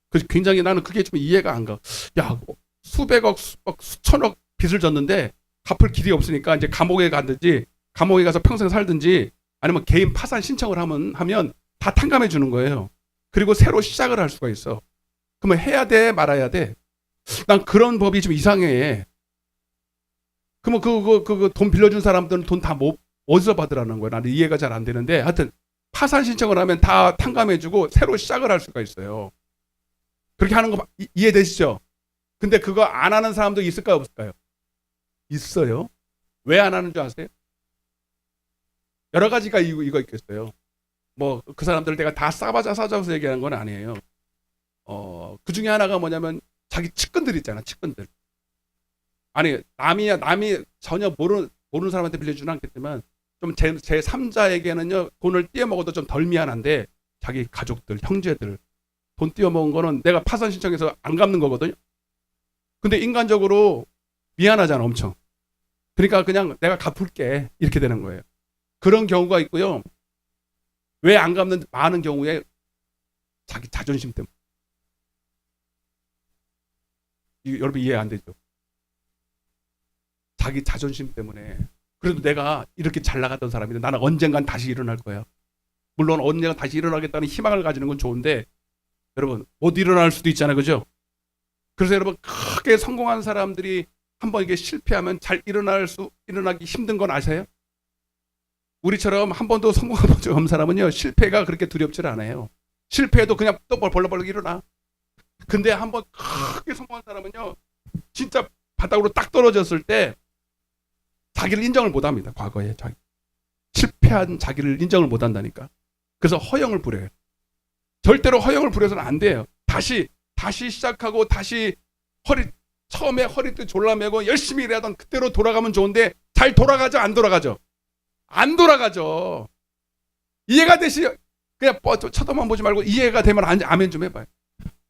그래서 굉장히 나는 그게 좀 이해가 안 가. 야, 수백억, 수천억 빚을 졌는데 갚을 길이 없으니까 이제 감옥에 가든지 감옥에 가서 평생 살든지 아니면 개인 파산 신청을 하면 다 탕감해 주는 거예요. 그리고 새로 시작을 할 수가 있어. 그러면 해야 돼, 말아야 돼? 난 그런 법이 좀 이상해. 그러면 돈 빌려준 사람들은 돈 다 어디서 받으라는 거야? 나는 이해가 잘 안 되는데 하여튼 파산 신청을 하면 다 탕감해주고 새로 시작을 할 수가 있어요. 그렇게 하는 거 이해되시죠? 근데 그거 안 하는 사람도 있을까요? 없을까요? 있어요. 왜 안 하는 줄 아세요? 여러 가지가 이거 있겠어요. 뭐 그 사람들 내가 다 싸잡아서 얘기하는 건 아니에요. 그 중에 하나가 뭐냐면 자기 측근들 있잖아. 측근들. 아니 남이 전혀 모르는 사람한테 빌려주는 않겠지만 좀 제 3자에게는요 돈을 띄어먹어도 좀 덜 미안한데 자기 가족들 형제들 돈 띄어먹은 거는 내가 파산 신청해서 안 갚는 거거든요. 근데 인간적으로 미안하잖아 엄청. 그러니까 그냥 내가 갚을게 이렇게 되는 거예요. 그런 경우가 있고요. 왜 안 갚는 많은 경우에 자기 자존심 때문에. 여러분 이해 안 되죠? 자기 자존심 때문에. 그래도 내가 이렇게 잘 나갔던 사람인데 나는 언젠간 다시 일어날 거야. 물론 언젠가 다시 일어나겠다는 희망을 가지는 건 좋은데 여러분 못 일어날 수도 있잖아요, 그죠? 그래서 여러분 크게 성공한 사람들이 한번 이게 실패하면 잘 일어나기 힘든 건 아세요? 우리처럼 한 번도 성공한 적 없는 사람은요 실패가 그렇게 두렵지 않아요. 실패해도 그냥 또 벌렁벌렁 일어나. 근데 한번 크게 성공한 사람은요 진짜 바닥으로 딱 떨어졌을 때 자기를 인정을 못합니다. 과거에 실패한 자기를 인정을 못한다니까. 그래서 허영을 부려요. 절대로 허영을 부려서는 안 돼요. 다시 시작하고 다시 처음에 허리띠 졸라매고 열심히 일하던 그때로 돌아가면 좋은데 잘 돌아가죠? 안 돌아가죠? 안 돌아가죠. 이해가 되시? 그냥 쳐다만 보지 말고 이해가 되면 아멘 좀 해봐요.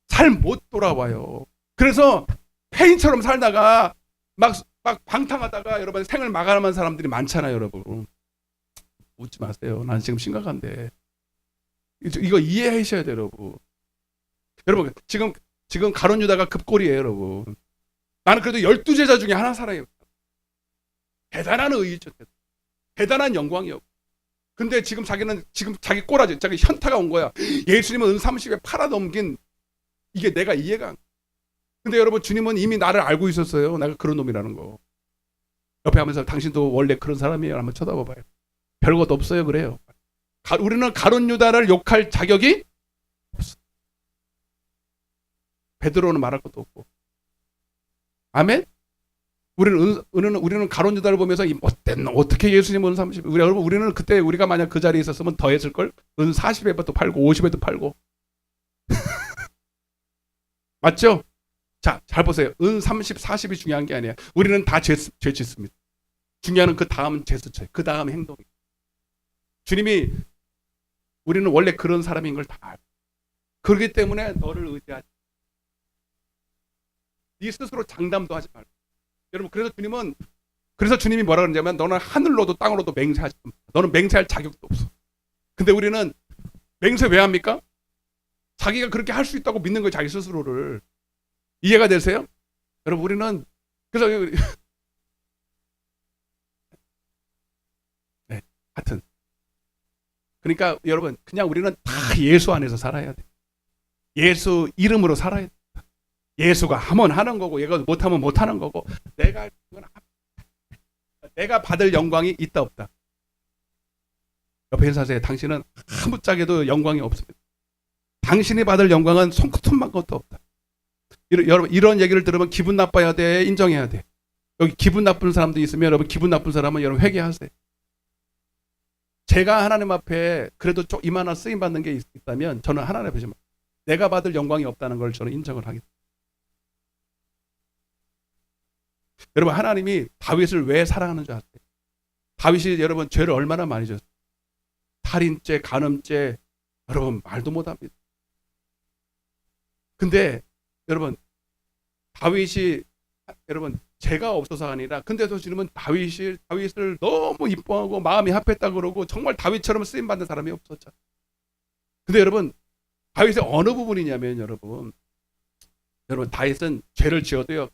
잘 못 돌아와요. 그래서 폐인처럼 살다가 막 방탕하다가 여러분 생을 마감한 사람들이 많잖아요, 여러분. 웃지 마세요. 난 지금 심각한데. 이거 이해하셔야 돼요, 여러분. 여러분, 지금 가룟 유다가 급골이에요, 여러분. 나는 그래도 12제자 중에 하나 살아요. 대단한 의의죠. 대단한 영광이요. 근데 지금 자기 꼬라지, 자기 현타가 온 거야. 예수님은 은 30에 팔아넘긴 이게 내가 이해가 안 가. 근데 여러분, 주님은 이미 나를 알고 있었어요. 내가 그런 놈이라는 거. 옆에 하면서 당신도 원래 그런 사람이에요. 한번 쳐다봐봐요. 별것도 없어요. 그래요. 우리는 가룟 유다를 욕할 자격이 없어. 베드로는 말할 것도 없고. 아멘? 우리는 가룟 유다를 보면서 이 못된 놈, 어떻게 예수님은 은 30, 여러분, 우리는 그때 우리가 만약 그 자리에 있었으면 더 했을걸? 은 40에도 팔고 50에도 팔고. 맞죠? 자, 잘 보세요. 은 30, 40이 중요한 게 아니야. 우리는 다 죄 짓습니다. 중요한 그 다음은 제스처예요. 그 다음 행동이에요. 주님이 우리는 원래 그런 사람인 걸 다 알고. 그렇기 때문에 너를 의지하지. 네 스스로 장담도 하지 말고. 여러분, 그래서 주님이 뭐라 그러냐면 너는 하늘로도 땅으로도 맹세하지 마. 너는 맹세할 자격도 없어. 근데 우리는 맹세 왜 합니까? 자기가 그렇게 할 수 있다고 믿는 거예요, 자기 스스로를. 이해가 되세요? 여러분, 우리는 그래서 네, 하여튼 그러니까 여러분, 그냥 우리는 다 예수 안에서 살아야 돼. 예수 이름으로 살아야 돼. 예수가 하면 하는 거고, 얘가 못하면 못하는 거고, 내가 받을 영광이 있다 없다. 옆에 인사하세요. 당신은 아무짝에도 영광이 없습니다. 당신이 받을 영광은 손끝만한 것도 없다. 여러분, 이런 얘기를 들으면 기분 나빠야 돼, 인정해야 돼. 여기 기분 나쁜 사람도 있으면 여러분, 기분 나쁜 사람은 여러분 회개하세요. 제가 하나님 앞에 그래도 좀 이만한 쓰임 받는 게 있다면 저는 하나님 앞에 내가 받을 영광이 없다는 걸 저는 인정을 하겠습니다. 여러분, 하나님이 다윗을 왜 사랑하는 줄 아세요? 다윗이 여러분 죄를 얼마나 많이 졌어요? 살인죄, 간음죄, 여러분 말도 못합니다. 근데 여러분, 다윗이 여러분 죄가 없어서가 아니라, 근데도 주님은 다윗을 너무 이뻐하고 마음이 합했다 그러고 정말 다윗처럼 쓰임 받는 사람이 없었죠. 근데 여러분, 다윗의 어느 부분이냐면 여러분 다윗은 죄를 지어도요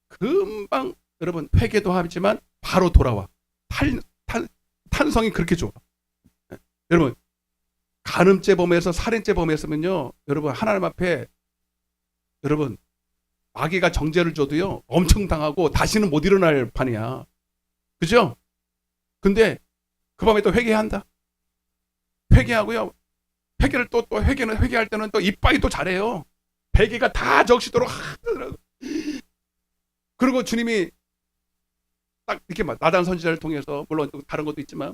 금방 여러분 회개도 하지만 바로 돌아와. 탄성이 그렇게 좋아. 여러분, 간음죄 범에서 살인죄 범했으면요 여러분 하나님 앞에 여러분 마귀가 정죄를 줘도요 엄청 당하고 다시는 못 일어날 판이야. 그죠? 근데 그 밤에 또 회개한다. 회개하고요. 회개할 때는 또 이빠이 또 잘해요. 베개가 다 적시도록 하더라고. 그리고 주님이 딱 이렇게 나단 선지자를 통해서, 물론 다른 것도 있지만,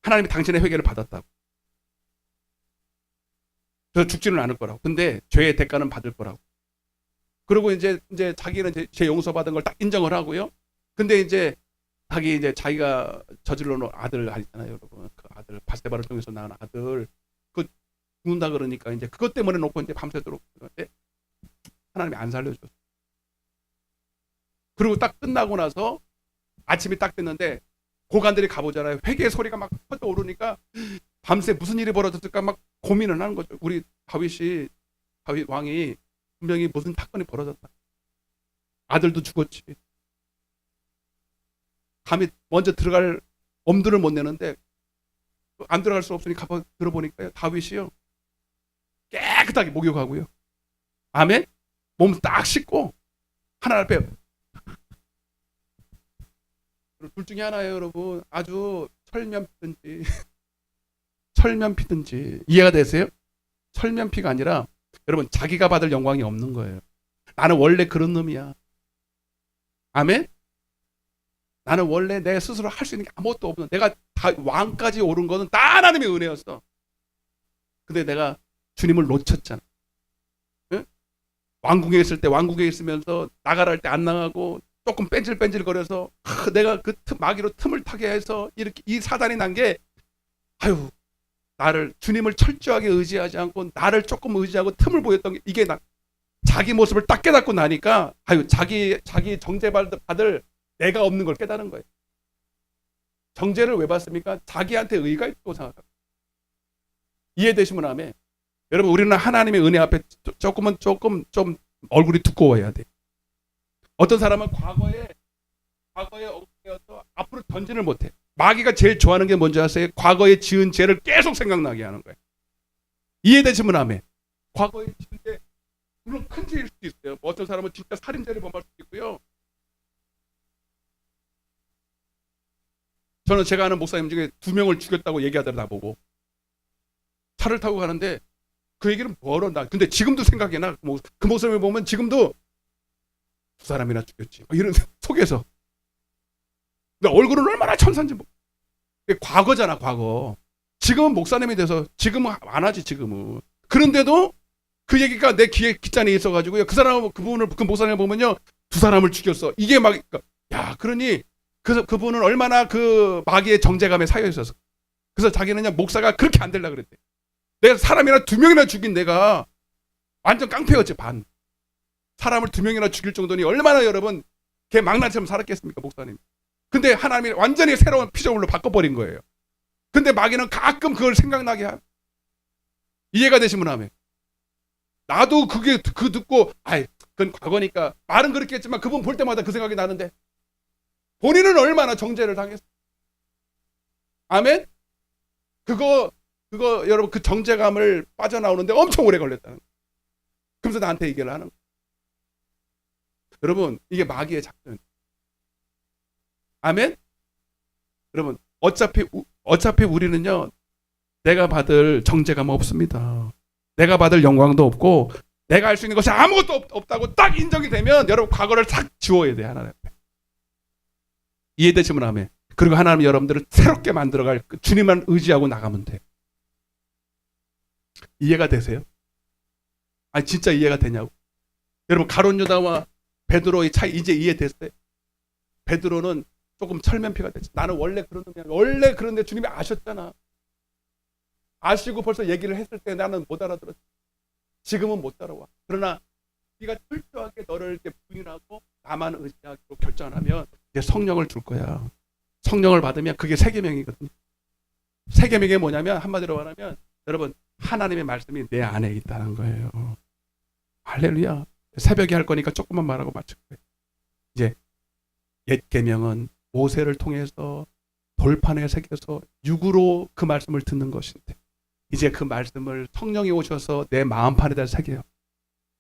하나님이 당신의 회개를 받았다고. 그래서 죽지는 않을 거라고. 근데 죄의 대가는 받을 거라고. 그리고 이제 자기는 죄 용서받은 걸 딱 인정을 하고요. 근데 이제 자기가 저질러 놓은 아들 있잖아요, 여러분. 그 아들, 바세바를 통해서 낳은 아들, 그 죽는다 그러니까 이제 그것 때문에 놓고 이제 밤새도록 그런데 하나님이 안 살려줬어. 그리고 딱 끝나고 나서 아침이 딱 됐는데 고관들이 가보잖아요. 회개 소리가 막 퍼져 오르니까 밤새 무슨 일이 벌어졌을까 막 고민을 하는 거죠. 우리 다윗 왕이 분명히 무슨 사건이 벌어졌다. 아들도 죽었지. 감히 먼저 들어갈 엄두를 못 내는데 안 들어갈 수 없으니 가서 들어보니까요. 다윗이요. 깨끗하게 목욕하고요. 아멘. 몸 딱 씻고 하나님 앞에 둘 중에 하나예요, 여러분. 아주 철면 피든지 철면 피든지. 이해가 되세요? 철면 피가 아니라 여러분 자기가 받을 영광이 없는 거예요. 나는 원래 그런 놈이야. 아멘. 나는 원래 내 스스로 할 수 있는 게 아무것도 없는, 내가 다 왕까지 오른 거는 다 하나님의 은혜였어. 근데 내가 주님을 놓쳤잖아. 응? 왕궁에 있을 때 왕궁에 있으면서 나가라 할 때 안 나가고 조금 뺀질뺀질거려서 내가 그 마귀로 틈을 타게 해서 이렇게 이 사단이 난 게, 아유, 나를 주님을 철저하게 의지하지 않고 나를 조금 의지하고 틈을 보였던 게, 이게 나 자기 모습을 딱 깨닫고 나니까 아유, 자기 정죄 받을 내가 없는 걸 깨달은 거예요. 정죄를 왜 받습니까? 자기한테 의가 있다고 생각합니다. 이해되시면 하면, 여러분 우리는 하나님의 은혜 앞에 조금 좀 얼굴이 두꺼워야 돼. 어떤 사람은 과거에 엉뚱해서 앞으로 전진을 못해. 마귀가 제일 좋아하는 게 뭔지 아세요? 과거에 지은 죄를 계속 생각나게 하는 거예요. 이해되시면 하면, 과거에 지은 죄 물론 큰 죄일 수도 있어요. 뭐 어떤 사람은 진짜 살인죄를 범할 수도 있고요. 저는 제가 아는 목사님 중에 2명을 죽였다고 얘기하더라, 나보고. 차를 타고 가는데 그 얘기는 뭐로 나. 근데 지금도 생각이 나. 그 모습을 보면 지금도 2사람이나 죽였지. 이런 속에서. 근데 얼굴은 얼마나 천사인지. 과거잖아, 과거. 지금은 목사님이 돼서 지금은 안 하지, 지금은. 그런데도 그 얘기가 내 귀에 깃잔에 있어가지고요. 그 사람, 그 목사님을 보면요, 2사람을 죽였어. 이게 막, 야, 그러니 그분은 얼마나 그 마귀의 정죄감에 사여 있어서. 그래서 자기는 그냥 목사가 그렇게 안 되려고 그랬대. 내가 사람이나 2명이나 죽인 내가 완전 깡패였지, 반. 사람을 2명이나 죽일 정도니 얼마나 여러분 걔 망나처럼 살았겠습니까, 목사님. 근데 하나님이 완전히 새로운 피조물로 바꿔버린 거예요. 근데 마귀는 가끔 그걸 생각나게 하. 이해가 되시면 하면. 나도 그게 그 듣고, 아이, 그건 과거니까 말은 그렇게 했지만 그분 볼 때마다 그 생각이 나는데 본인은 얼마나 정죄를 당했어. 아멘? 그거 여러분 그 정죄감을 빠져나오는데 엄청 오래 걸렸다는 거예요. 그러면서 나한테 얘기를 하는 거예요. 여러분 이게 마귀의 작전. 아멘? 여러분 어차피 우리는요, 내가 받을 정죄감 없습니다. 내가 받을 영광도 없고 내가 할 수 있는 것이 아무것도 없다고 딱 인정이 되면 여러분 과거를 싹 지워야 돼, 하나님 앞에. 이해되시면 하면. 그리고 하나님 여러분들을 새롭게 만들어갈 주님만 의지하고 나가면 돼. 이해가 되세요? 아니 진짜 이해가 되냐고. 여러분 가룟 유다와 베드로의 차이 이제 이해됐어요? 베드로는 조금 철면피가 됐지. 나는 원래 그런 놈이야. 원래 그런데 주님이 아셨잖아. 아시고 벌써 얘기를 했을 때 나는 못 알아들었지. 지금은 못 따라와. 그러나 네가 철저하게 너를 이렇게 부인하고 나만 의지하기로 결정하면 이제 성령을 줄 거야. 성령을 받으면 그게 세계명이거든요. 세계명이 뭐냐면 한마디로 말하면 여러분 하나님의 말씀이 내 안에 있다는 거예요. 할렐루야. 새벽에 할 거니까 조금만 말하고 마칠 거예요. 이제 옛 계명은 모세를 통해서 돌판에 새겨서 육으로 그 말씀을 듣는 것인데 이제 그 말씀을 성령이 오셔서 내 마음판에다 새겨요.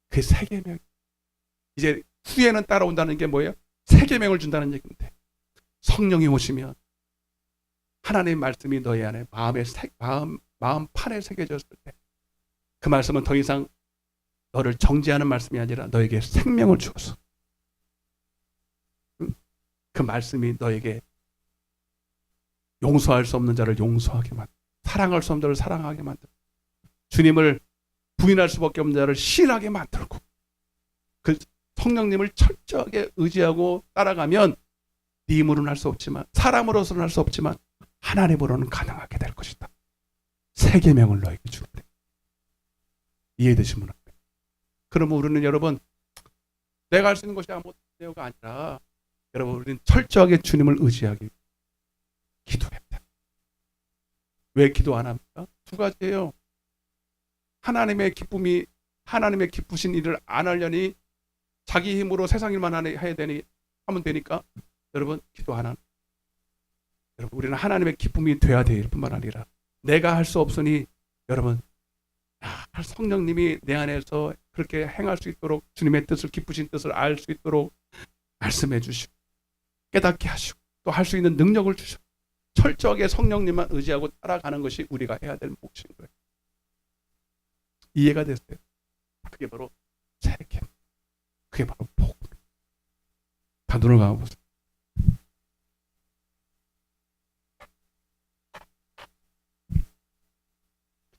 그게 세계명. 이제 후에는 따라온다는 게 뭐예요? 세계명을 준다는 얘기인데 성령이 오시면 하나님의 말씀이 너희 안에 마음판에 새겨졌을 때 그 말씀은 더 이상 너를 정죄하는 말씀이 아니라 너에게 생명을 주어서 그 말씀이 너에게 용서할 수 없는 자를 용서하게 만들고 사랑할 수 없는 자를 사랑하게 만들고 주님을 부인할 수밖에 없는 자를 신하게 만들고 그 성령님을 철저하게 의지하고 따라가면 네 힘으로는 할 수 없지만 사람으로서는 할 수 없지만 하나님으로는 가능하게 될 것이다. 세계명을 너에게 줄 때. 이해되시면 안 돼요. 그러면 우리는 여러분 내가 할 수 있는 것이 아무것도가 아니라 여러분 우리는 철저하게 주님을 의지하기 기도해야 돼. 왜 기도 안 합니까? 2가지예요. 하나님의 기쁘신 일을 안 하려니 자기 힘으로 세상 일만 하면 되니까 여러분 기도 안 하는. 여러분 우리는 하나님의 기쁨이 돼야 될 뿐만 아니라 내가 할 수 없으니 여러분 성령님이 내 안에서 그렇게 행할 수 있도록 주님의 뜻을 기쁘신 뜻을 알 수 있도록 말씀해 주시고 깨닫게 하시고 또 할 수 있는 능력을 주시고 철저하게 성령님만 의지하고 따라가는 것이 우리가 해야 될 몫인 거예요. 이해가 됐어요? 그게 바로 세계. 그게 바로 복. 다 눈을 감아보세요.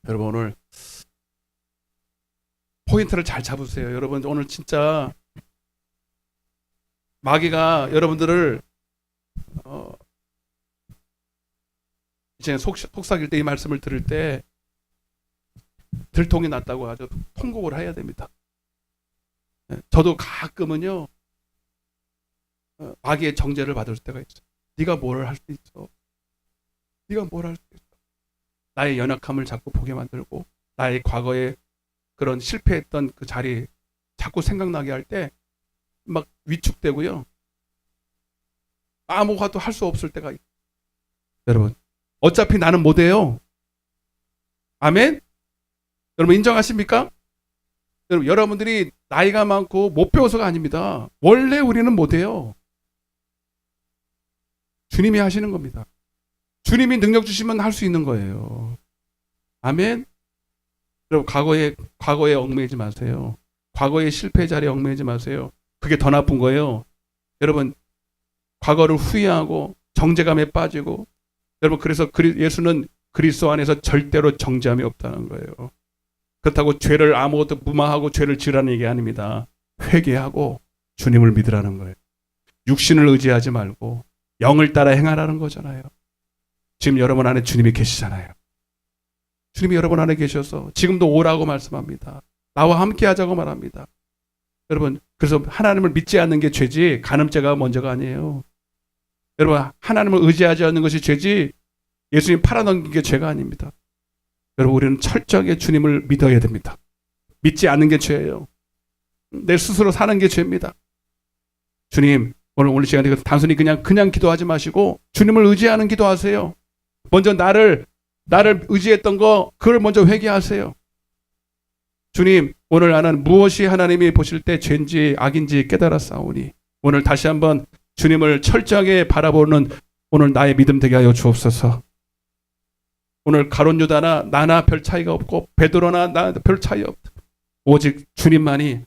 여러분 오늘 포인트를 잘 잡으세요. 여러분 오늘 진짜 마귀가 여러분들을 이제 속삭일 때 이 말씀을 들을 때 들통이 났다고 아주 통곡을 해야 됩니다. 저도 가끔은요 마귀의 정죄를 받을 때가 있어요. 네가 뭘 할 수 있어? 네가 뭘 할 수 있어? 나의 연약함을 자꾸 보게 만들고 나의 과거에 그런 실패했던 그 자리 자꾸 생각나게 할 때 막 위축되고요. 아무것도 할 수 없을 때가 있어요. 여러분 어차피 나는 못해요. 아멘? 여러분 인정하십니까? 여러분들이 나이가 많고 못 배워서가 아닙니다. 원래 우리는 못해요. 주님이 하시는 겁니다. 주님이 능력 주시면 할 수 있는 거예요. 아멘? 여러분 과거에 얽매이지 마세요. 과거의 실패 자리에 얽매이지 마세요. 그게 더 나쁜 거예요. 여러분 과거를 후회하고 정죄감에 빠지고 여러분 그래서 예수는 그리스도 안에서 절대로 정죄함이 없다는 거예요. 그렇다고 죄를 아무것도 무마하고 죄를 지으라는 얘기 아닙니다. 회개하고 주님을 믿으라는 거예요. 육신을 의지하지 말고 영을 따라 행하라는 거잖아요. 지금 여러분 안에 주님이 계시잖아요. 주님이 여러분 안에 계셔서 지금도 오라고 말씀합니다. 나와 함께 하자고 말합니다. 여러분 그래서 하나님을 믿지 않는 게 죄지 간음죄가 먼저가 아니에요. 여러분 하나님을 의지하지 않는 것이 죄지 예수님 팔아넘긴 게 죄가 아닙니다. 여러분 우리는 철저하게 주님을 믿어야 됩니다. 믿지 않는 게 죄예요. 내 스스로 사는 게 죄입니다. 주님 오늘 시간에 단순히 그냥 기도하지 마시고 주님을 의지하는 기도하세요. 먼저 나를 의지했던 거 그걸 먼저 회개하세요. 주님 오늘 나는 무엇이 하나님이 보실 때 죄인지 악인지 깨달았사오니 오늘 다시 한번 주님을 철저하게 바라보는 오늘 나의 믿음 되게 하여 주옵소서. 오늘 가룟 유다나 나나 별 차이가 없고 베드로나 나 별 차이 없다. 오직 주님만이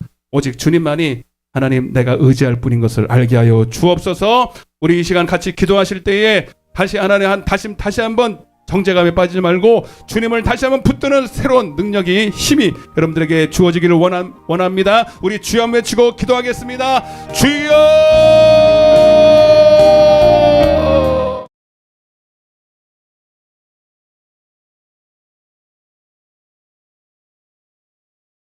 하나님 내가 의지할 뿐인 것을 알게 하여 주옵소서. 우리 이 시간 같이 기도하실 때에 다시 하나님 다시 한번 정죄감에 빠지지 말고 주님을 다시 한번 붙드는 새로운 능력이 힘이 여러분들에게 주어지기를 원합니다. 우리 주여 외치고 기도하겠습니다. 주여